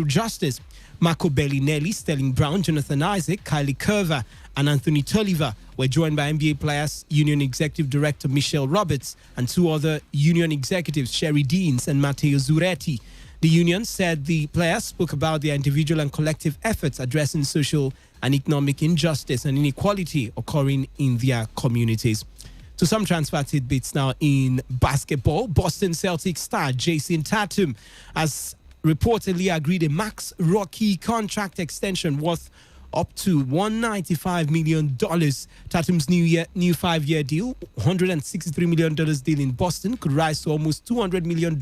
Speaker 2: justice. Marco Bellinelli, Sterling Brown, Jonathan Isaac, Kylie Curver, and Anthony Tolliver were joined by NBA Players Union Executive Director Michelle Roberts and 2 other union executives, Sherry Deans and Matteo Zuretti. The union said the players spoke about their individual and collective efforts addressing social and economic injustice and inequality occurring in their communities. To some transfer tidbits now in basketball, Boston Celtics star Jason Tatum has reportedly agreed a max rookie contract extension worth up to $195 million. Tatum's new 5-year deal, $163 million deal in Boston, could rise to almost $200 million,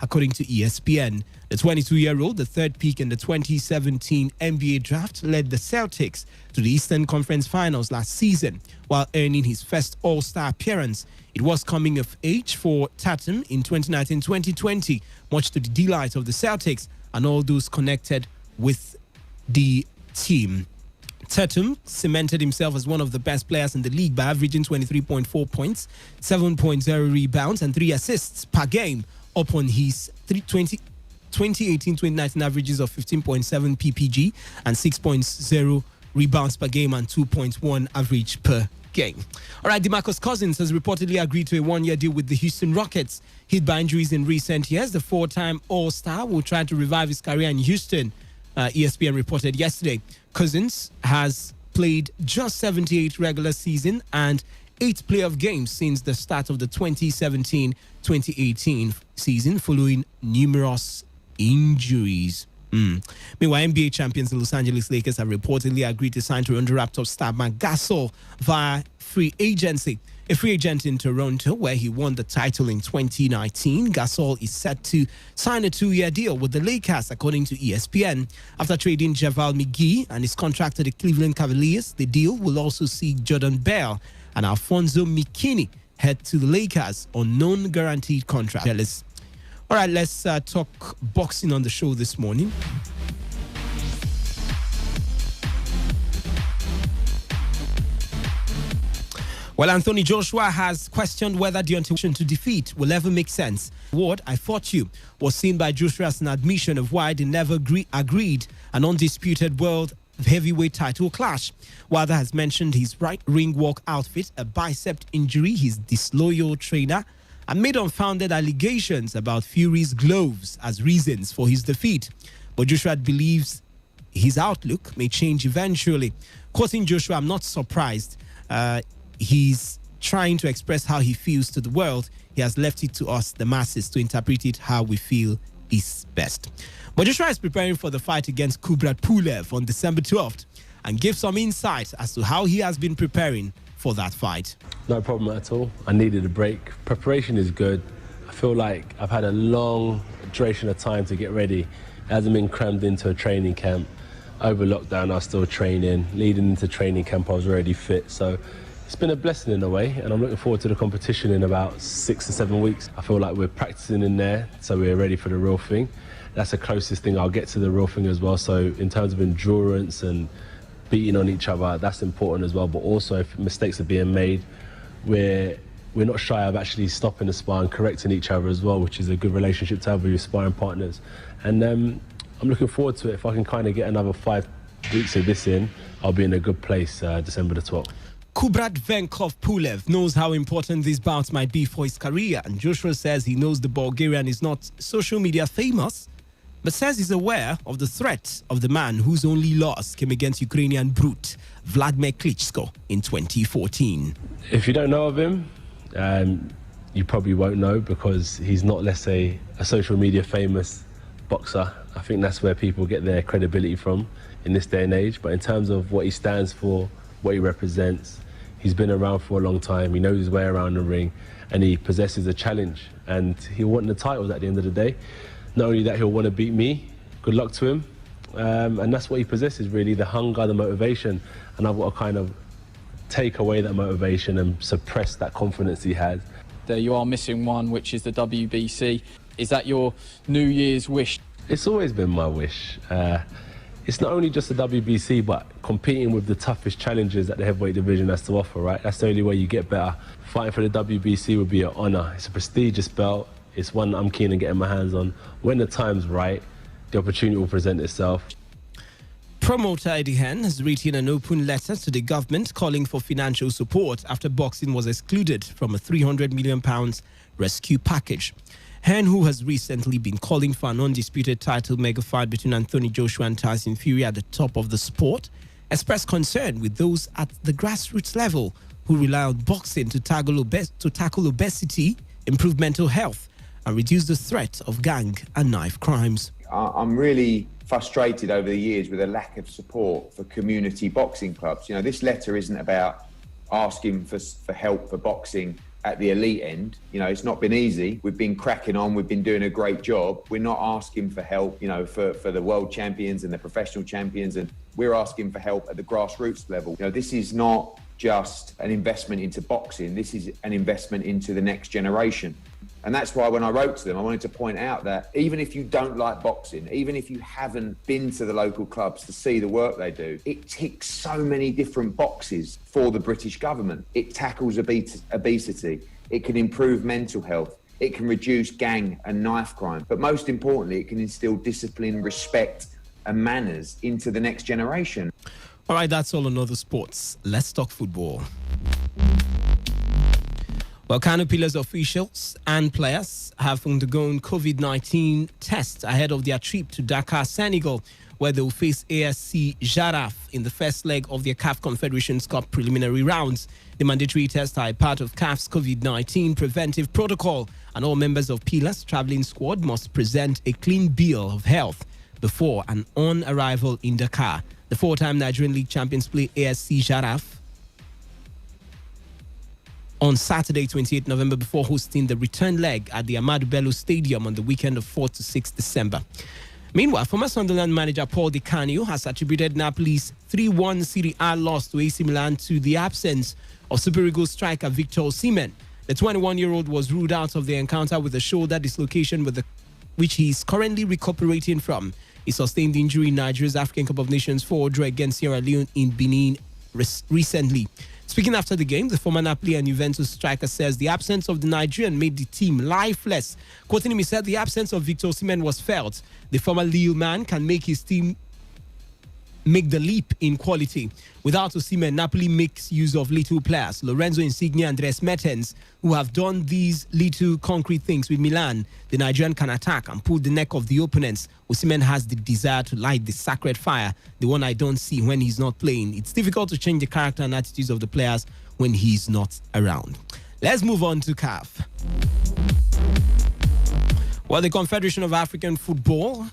Speaker 2: according to ESPN. The 22-year-old, the 3rd pick in the 2017 NBA draft, led the Celtics to the Eastern Conference Finals last season, while earning his first All-Star appearance. It was coming of age for Tatum in 2019-2020, much to the delight of the Celtics and all those connected with the team. Tatum cemented himself as one of the best players in the league by averaging 23.4 points, 7.0 rebounds, and 3 assists per game, up on his 2018-2019 averages of 15.7 ppg and 6.0 rebounds per game and 2.1 average per game. All right, DeMarcus Cousins has reportedly agreed to a 1-year deal with the Houston Rockets. Hit by injuries in recent years, the 4-time All-Star will try to revive his career in Houston. ESPN reported yesterday. Cousins has played just 78 regular season and 8 playoff games since the start of the 2017-2018 season, following numerous injuries. Meanwhile, NBA champions the Los Angeles Lakers have reportedly agreed to sign Toronto Raptors star Marc Gasol via free agency. A free agent in Toronto, where he won the title in 2019, Gasol is set to sign a 2-year deal with the Lakers, according to ESPN. After trading JaVale McGee and his contract to the Cleveland Cavaliers, the deal will also see Jordan Bell and Alfonso McKinney head to the Lakers on non-guaranteed contracts. All right, let's talk boxing on the show this morning. Well, Anthony Joshua has questioned whether Deontay to defeat will ever make sense. What I fought you was seen by Joshua as an admission of why they never agreed an undisputed world heavyweight title clash. Wilder has mentioned his right ring walk outfit, a bicep injury, his disloyal trainer, and made unfounded allegations about Fury's gloves as reasons for his defeat. But Joshua believes his outlook may change eventually. Quoting Joshua, "I'm not surprised. He's trying to express how he feels to the world. He has left it to us, the masses, to interpret it how we feel is best." But Joshua is preparing for the fight against Kubrat Pulev on December 12th and gives some insight as to how he has been preparing for that fight.
Speaker 1: No problem at all. I needed a break. Preparation is good. I feel like I've had a long duration of time to get ready. It hasn't been crammed into a training camp. Over lockdown, I was still training. Leading into training camp, I was already fit. So it's been a blessing in a way, and I'm looking forward to the competition in about 6 to 7 weeks. I feel like we're practicing in there, so we're ready for the real thing. That's the closest thing I'll get to the real thing as well. So in terms of endurance and beating on each other, that's important as well. But also, if mistakes are being made, we're not shy of actually stopping the spar and correcting each other as well, which is a good relationship to have with your sparring partners. And I'm looking forward to it. If I can kind of get another 5 weeks of this in, I'll be in a good place December the 12th.
Speaker 2: Kubrat Venkov Pulev knows how important these bouts might be for his career, and Joshua says he knows the Bulgarian is not social media famous, but says he's aware of the threat of the man whose only loss came against Ukrainian brute Vladimir Klitschko in 2014.
Speaker 1: If you don't know of him, you probably won't know, because he's not, let's say, a social media famous boxer. I think that's where people get their credibility from in this day and age. But in terms of what he stands for, what he represents, he's been around for a long time. He knows his way around the ring, and he possesses a challenge. And he'll want the titles at the end of the day. Not only that, he'll want to beat me. Good luck to him. And that's what he possesses, really, the hunger, the motivation. And I've got to kind of take away that motivation and suppress that confidence he has.
Speaker 6: There you are missing one, which is the WBC. Is that your New Year's wish?
Speaker 1: It's always been my wish. It's not only just the WBC, but competing with the toughest challenges that the heavyweight division has to offer, right? That's the only way you get better. Fighting for the WBC would be an honour. It's a prestigious belt. It's one that I'm keen on getting my hands on. When the time's right, the opportunity will present itself.
Speaker 2: Promoter Eddie Hearn has written an open letter to the government calling for financial support after boxing was excluded from a £300 million rescue package. Hearn, who has recently been calling for an undisputed title mega fight between Anthony Joshua and Tyson Fury at the top of the sport, expressed concern with those at the grassroots level who rely on boxing to tackle obesity, improve mental health, and reduce the threat of gang and knife crimes.
Speaker 7: I'm really frustrated over the years with a lack of support for community boxing clubs. You know, this letter isn't about asking for help for boxing at the elite end. You know, it's not been easy. We've been cracking on. We've been doing a great job. We're not asking for help, you know, for the world champions and the professional champions. And we're asking for help at the grassroots level. You know, this is not just an investment into boxing. This is an investment into the next generation. And that's why when I wrote to them, I wanted to point out that even if you don't like boxing, even if you haven't been to the local clubs to see the work they do, it ticks so many different boxes for the British government. It tackles obesity. It can improve mental health. It can reduce gang and knife crime. But most importantly, it can instill discipline, respect and manners into the next generation.
Speaker 2: All right, that's all on other sports. Let's talk football. Well, Kano Pillars officials and players have undergone COVID-19 tests ahead of their trip to Dakar, Senegal, where they will face ASC Jaraf in the first leg of their CAF Confederations Cup preliminary rounds. The mandatory tests are a part of CAF's COVID-19 preventive protocol, and all members of Pillars travelling squad must present a clean bill of health before and on arrival in Dakar. The four-time Nigerian League champions play ASC Jaraf on Saturday, 28 November, before hosting the return leg at the Ahmadu Bello Stadium on the weekend of 4 to 6 December. Meanwhile, former Sunderland manager Paul Di Canio has attributed Napoli's 3-1 Serie A loss to AC Milan to the absence of Super Eagles striker Victor Osimhen. The 21-year-old was ruled out of the encounter with a shoulder dislocation which he is currently recuperating from. He sustained injury in Nigeria's African Cup of Nations 4 draw against Sierra Leone in Benin recently. Speaking after the game, the former Napoli and Juventus striker says the absence of the Nigerian made the team lifeless. Quoting him, he said the absence of Victor Osimhen was felt. The former Lille man can make his team make the leap in quality. Without Osimhen, Napoli makes use of little players, Lorenzo Insigne and Andres Mertens, who have done these little concrete things with Milan. The Nigerian can attack and pull the neck of the opponents. Osimhen has the desire to light the sacred fire, the one I don't see when he's not playing. It's difficult to change the character and attitudes of the players when he's not around. Let's move on to CAF. Well, the Confederation of African Football,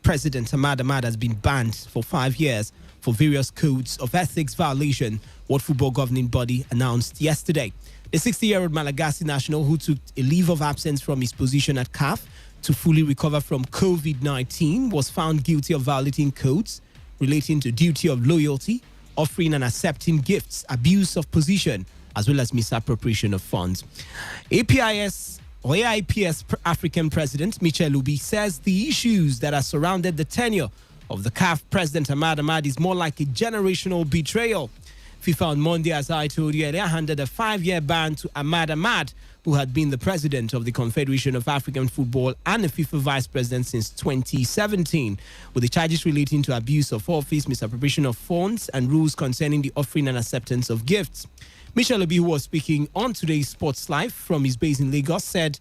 Speaker 2: President Ahmad Ahmad has been banned for 5 years for various codes of ethics violation, what football governing body announced yesterday. The 60-year-old Malagasy national, who took a leave of absence from his position at CAF to fully recover from COVID-19, was found guilty of violating codes relating to duty of loyalty, offering and accepting gifts, abuse of position, as well as misappropriation of funds. AIPS African President Michel Ubi says the issues that are surrounded the tenure of the CAF President Ahmad Ahmad is more like a generational betrayal. FIFA on Monday, as I told you earlier, handed a 5-year ban to Ahmad Ahmad, who had been the president of the Confederation of African Football and the FIFA vice president since 2017, with the charges relating to abuse of office, misappropriation of funds, and rules concerning the offering and acceptance of gifts. Michel Obi, who was speaking on today's Sports Live from his base in Lagos, said,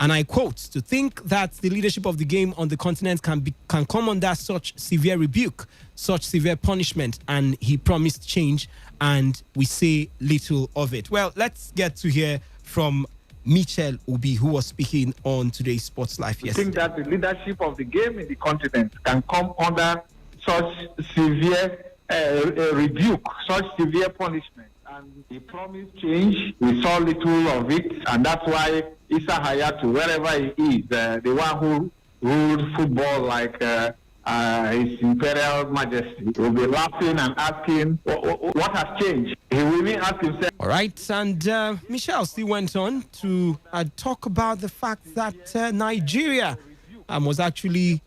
Speaker 2: and I quote, "To think that the leadership of the game on the continent can come under such severe rebuke, such severe punishment," and he promised change, and we see little of it. Well, let's get to hear from Michel Obi, who was speaking on today's Sports Life
Speaker 8: I
Speaker 2: yesterday.
Speaker 8: think that the leadership of the game in the continent can come under such severe rebuke, such severe punishment. And he promised change. We saw little of it, and that's why Issa Hayatou, wherever he is, the one who ruled football like His Imperial Majesty, will be laughing and asking what has changed. He will even ask himself.
Speaker 2: All right, and Michelle still went on to talk about the fact that Nigeria was actually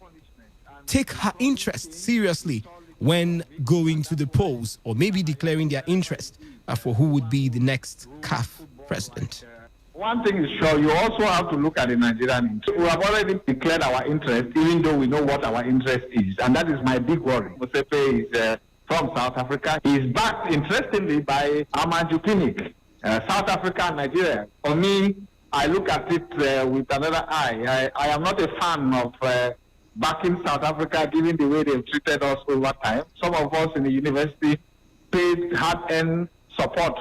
Speaker 2: take her interest seriously when going to the polls, or maybe declaring their interest for who would be the next CAF president.
Speaker 8: One thing is sure, you also have to look at the Nigerian interest. We have already declared our interest, even though we know what our interest is, and that is my big worry. Mosepe is from South Africa. He is backed, interestingly, by Amadou Pinnick, South Africa and Nigeria. For me, I look at it with another eye. I am not a fan of backing South Africa, given the way they've treated us over time. Some of us in the university paid hard-earned support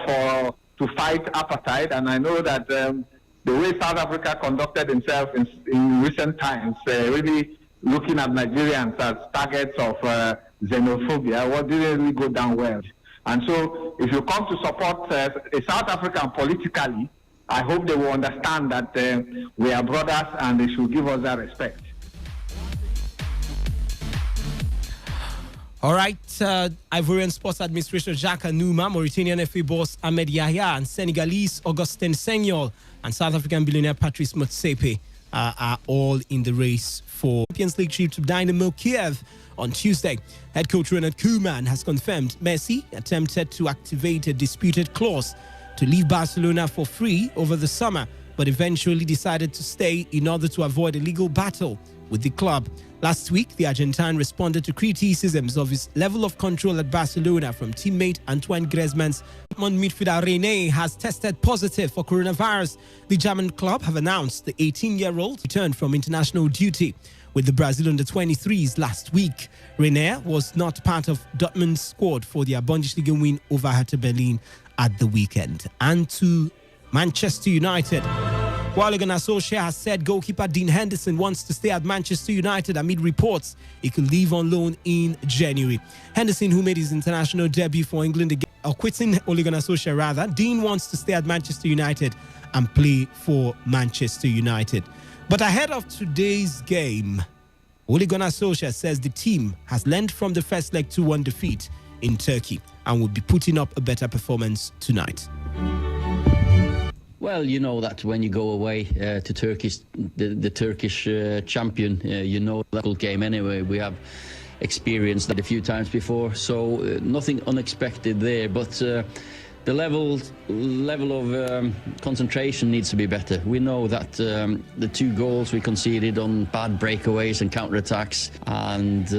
Speaker 8: to fight apartheid, and I know that the way South Africa conducted itself in recent times, really looking at Nigerians as targets of xenophobia, didn't really go down well. And so, if you come to support a South African politically, I hope they will understand that we are brothers and they should give us that respect.
Speaker 2: All right, Ivorian Sports Administrator Jacques Anouma, Mauritanian FA boss Ahmed Yahya, and Senegalese Augustin Senghol, and South African billionaire Patrice Motsepe are all in the race for Champions League trip to Dynamo Kiev on Tuesday. Head coach Ronald Koeman has confirmed Messi attempted to activate a disputed clause to leave Barcelona for free over the summer, but eventually decided to stay in order to avoid a legal battle with the club. Last week, the Argentine responded to criticisms of his level of control at Barcelona from teammate Antoine Griezmann's midfielder René has tested positive for coronavirus. The German club have announced the 18-year-old returned from international duty with the Brazil under-23s last week. René was not part of Dortmund's squad for their Bundesliga win over Hertha Berlin at the weekend. And to Manchester United. While Ole Gunnar Solskjaer has said goalkeeper Dean Henderson wants to stay at Manchester United amid reports he could leave on loan in January. Henderson, who made his international debut for England, quitting Ole Gunnar Solskjaer rather, Dean wants to stay at Manchester United and play for Manchester United. But ahead of today's game, Ole Gunnar Solskjaer says the team has learned from the first leg 2-1 defeat in Turkey and will be putting up a better performance tonight.
Speaker 9: Well, you know that when you go away to the Turkish champion, you know the local game anyway. We have experienced that a few times before, so nothing unexpected there. But the level of concentration needs to be better. We know that the 2 goals we conceded on bad breakaways and counterattacks, and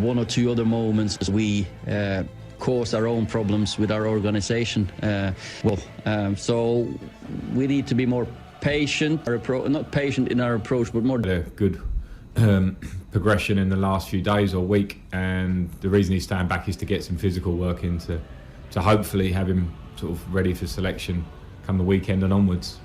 Speaker 9: 1 or 2 other moments we cause our own problems with our organization. So we need to be more patient, not patient in our approach, but more
Speaker 11: good progression in the last few days or week, and the reason he's staying back is to get some physical work in to hopefully have him sort of ready for selection come the weekend and onwards.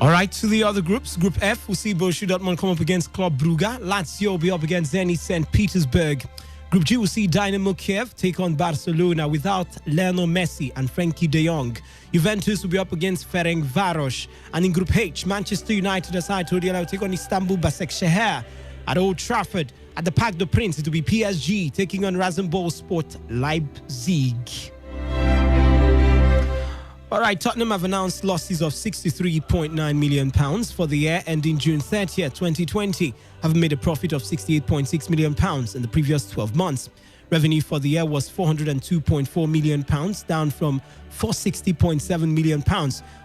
Speaker 2: All right, to the other groups. Group F, we'll see Borussia Dortmund come up against Club Brugge. Lazio will be up against Zenit St. Petersburg. Group G, we'll see Dynamo Kiev take on Barcelona without Lionel Messi and Frankie de Jong. Juventus will be up against Ferencváros. And in Group H, Manchester United, as I told you, will take on Istanbul Başakşehir at Old Trafford. At the Parc des Princes, it will be PSG taking on Rasenballsport Leipzig. All right, Tottenham have announced losses of £63.9 million for the year ending June 30th, 2020, having made a profit of £68.6 million in the previous 12 months. Revenue for the year was £402.4 million, down from £460.7 million,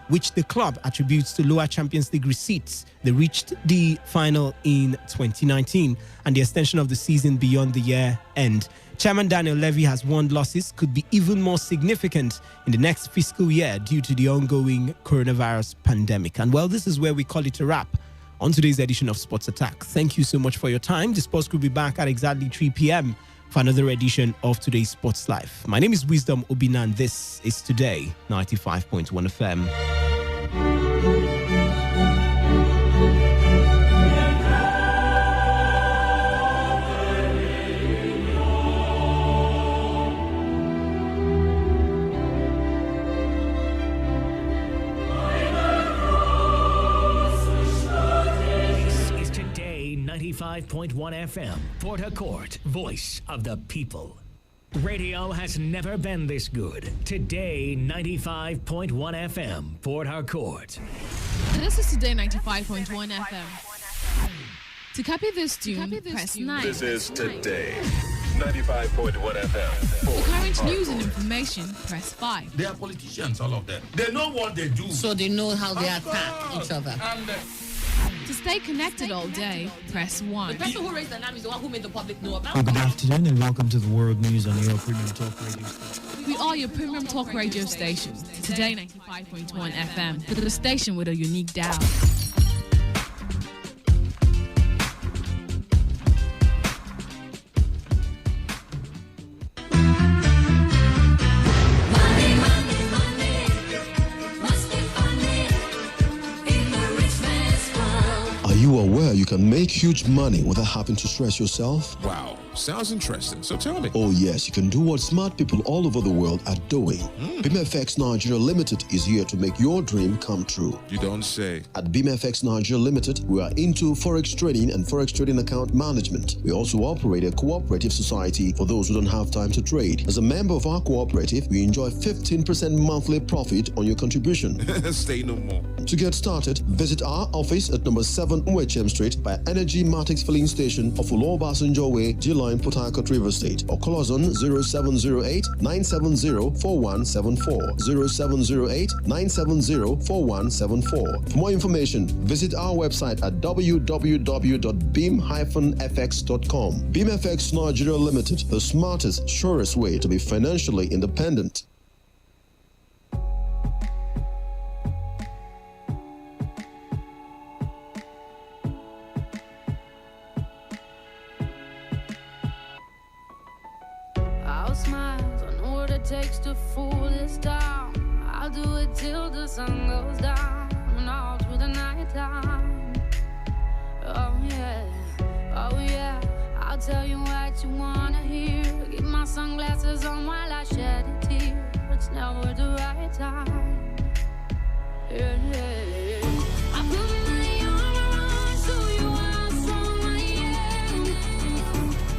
Speaker 2: which the club attributes to lower Champions League receipts. They reached the final in 2019 and the extension of the season beyond the year end. Chairman Daniel Levy has warned losses could be even more significant in the next fiscal year due to the ongoing coronavirus pandemic. And well, this is where we call it a wrap on today's edition of Sports Attack. Thank you so much for your time. The sports will be back at exactly 3 p.m. for another edition of today's Sports Life. My name is Wisdom Obina, and this is Today 95.1 FM.
Speaker 10: This is Today 95.1 FM, Port Harcourt, voice of the people. Radio has never been this good. Today 95.1 FM, Port Harcourt.
Speaker 22: This is Today 95.1 FM. To copy this tune, press 9.
Speaker 12: This is Today 95.1 FM.
Speaker 22: For current news and information, press 5.
Speaker 15: They are politicians, all of them. They know what they do.
Speaker 17: So they know how they attack each other.
Speaker 22: To stay connected all day, press 1.
Speaker 17: The person who raised the name is the one who made the public know about
Speaker 25: Good afternoon and welcome to the World News on your Premium Talk Radio station.
Speaker 22: We are your premium talk radio station. Today 95.1 FM, the station with a unique dial.
Speaker 26: Are you aware you can make huge money without having to stress yourself?
Speaker 27: Wow, sounds interesting. So tell me.
Speaker 26: Oh yes, you can do what smart people all over the world are doing. BeamFX Nigeria Limited is here to make your dream come true.
Speaker 27: You don't say.
Speaker 26: At BeamFX Nigeria Limited, we are into forex trading and forex trading account management. We also operate a cooperative society for those who don't have time to trade. As a member of our cooperative, we enjoy 15% monthly profit on your contribution.
Speaker 27: Say no more.
Speaker 26: To get started, visit our office at number 7 UHM Street by Energy Matix Filling Station of Ulo-Obasanjo Way, G-Line, Port Harcourt, River State, or call us on 0708-970-4174, 0708-970-4174. For more information, visit our website at www.beam-fx.com. BeamFX Nigeria Limited, the smartest, surest way to be financially independent.
Speaker 28: I'll smile, I know what it takes to fool this town. I'll do it till the sun goes down and all through the night time. Oh yeah, I'll tell you what you wanna hear. Keep my sunglasses on while I shed a tear. It's never the right time. Yeah. I put my arm around so you how strong I am.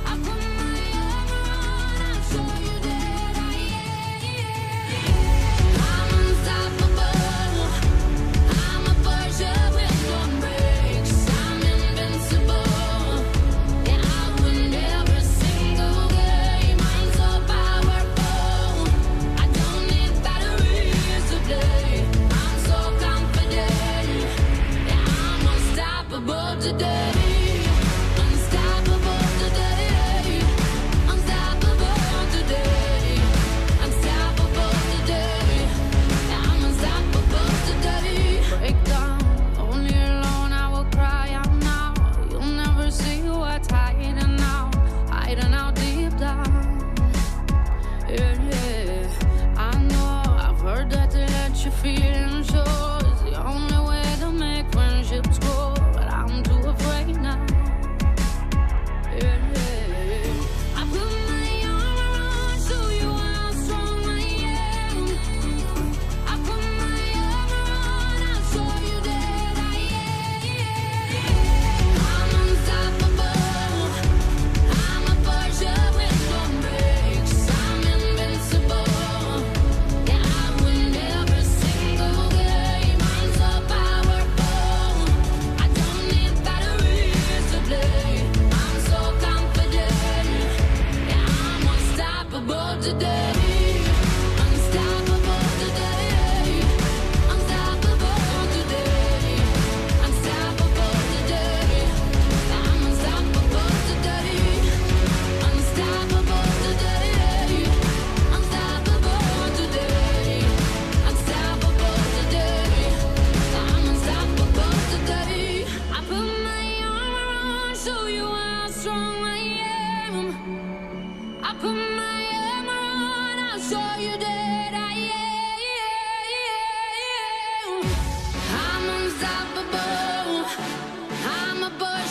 Speaker 28: I put my arm around, I'll show you that I am. I'm unstoppable. I'm a Persia with no brakes. I'm invincible. Yeah, I win every single game. I'm so powerful. I don't need batteries to play. I'm so confident. Yeah, I'm unstoppable today. Unstoppable today. Unstoppable today. Unstoppable today. Yeah, I'm unstoppable today. Break down, only alone I will cry out now. You'll never see what's hiding out deep down. Yeah. I know, I've heard that to let you feel and show is the only way to make friendships grow. But I'm too afraid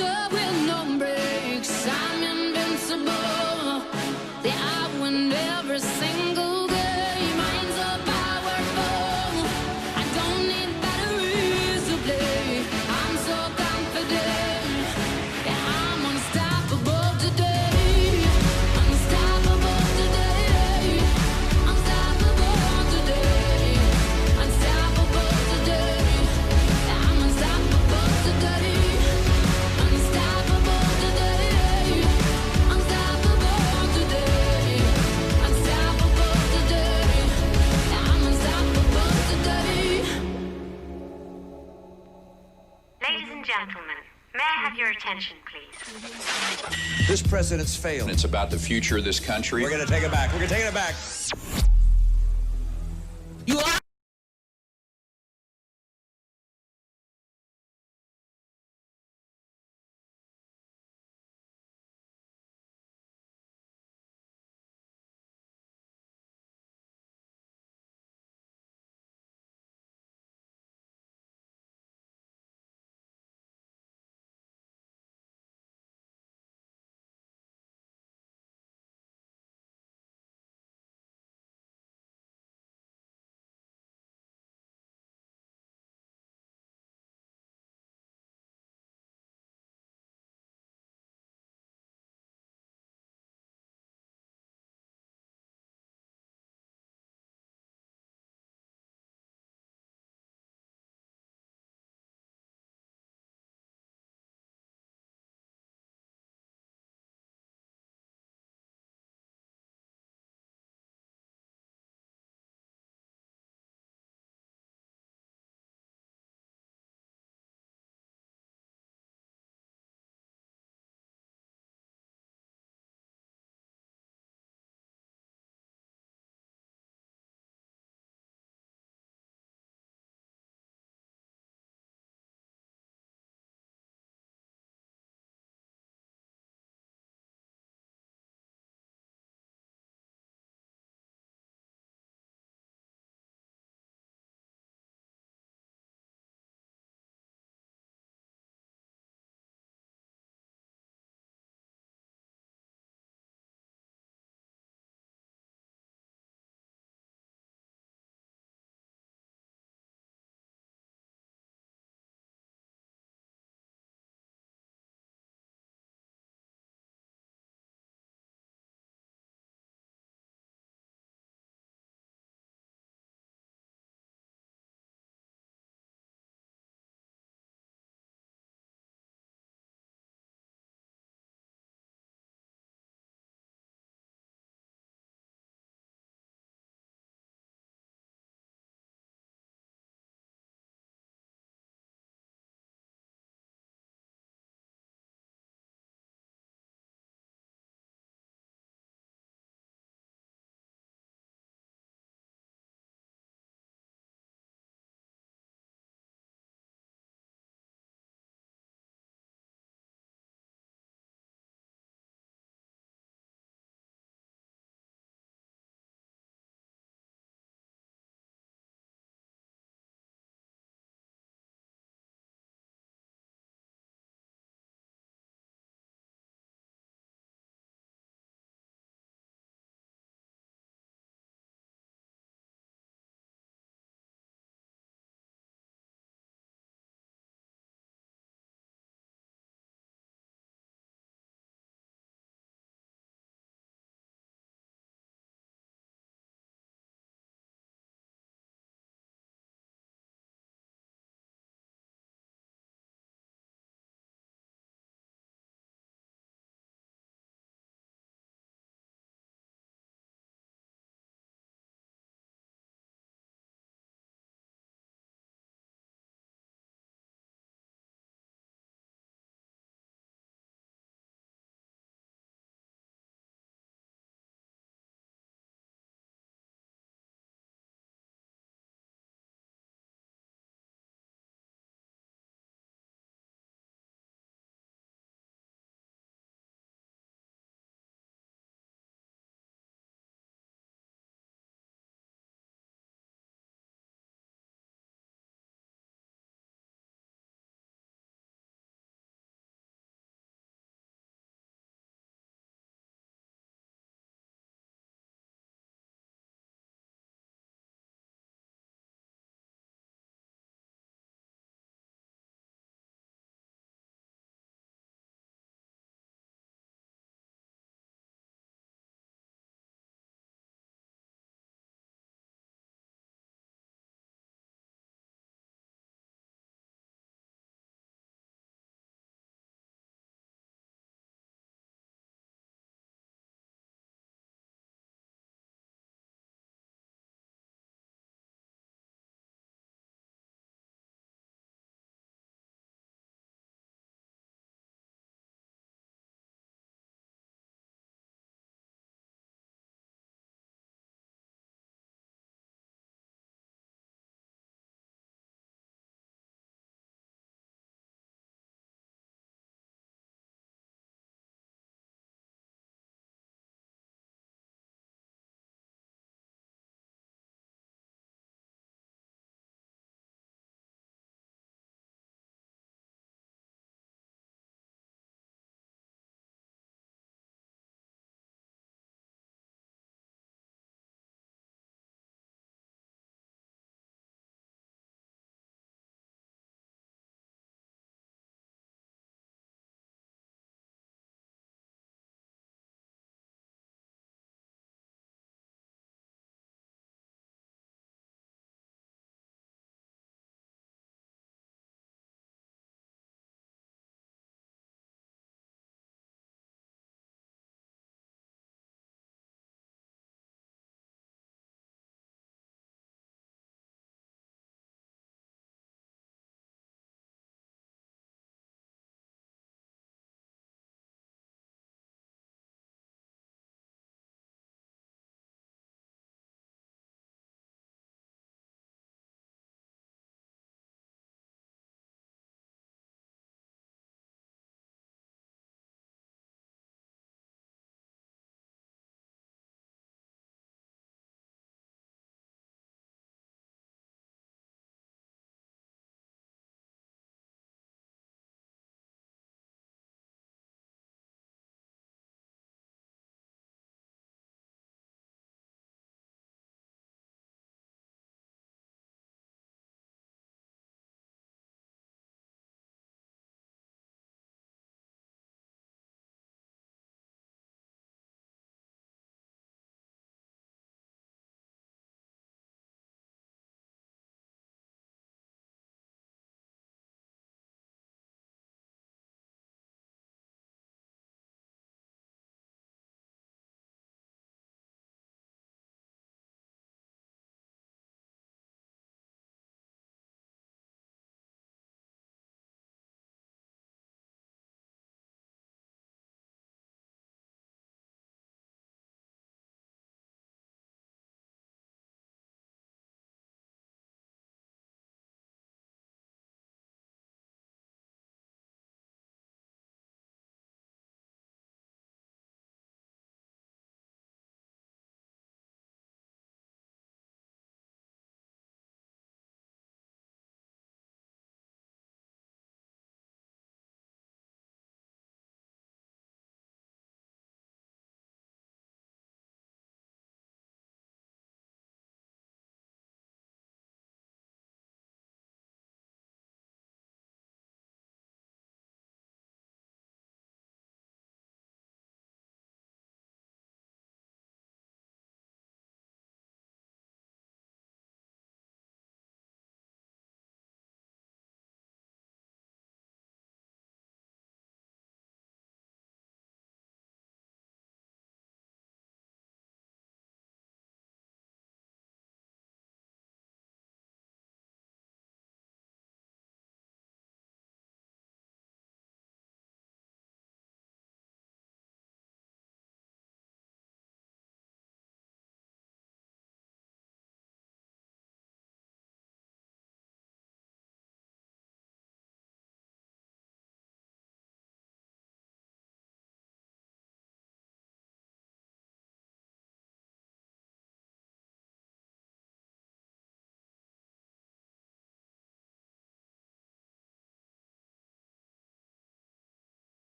Speaker 28: fighter with no brakes. I'm invincible. Yeah, I win every single game. Mine's so powerful. I don't need batteries to play. I'm so confident. Yeah, I'm unstoppable today. Unstoppable today. Unstoppable today. Unstoppable today. Yeah, I'm unstoppable today. Unstoppable today. Unstoppable today. Unstoppable today. Yeah, I'm unstoppable today.
Speaker 13: Ladies and gentlemen, may I have your attention, please?
Speaker 14: This president's failed.
Speaker 16: It's about the future of this country.
Speaker 14: We're going to take it back. We're going to take it back.
Speaker 17: You are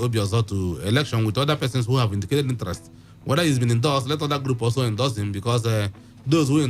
Speaker 3: Obiozor to election with other persons who have indicated interest. Whether he's been endorsed, let other group also endorse him because those who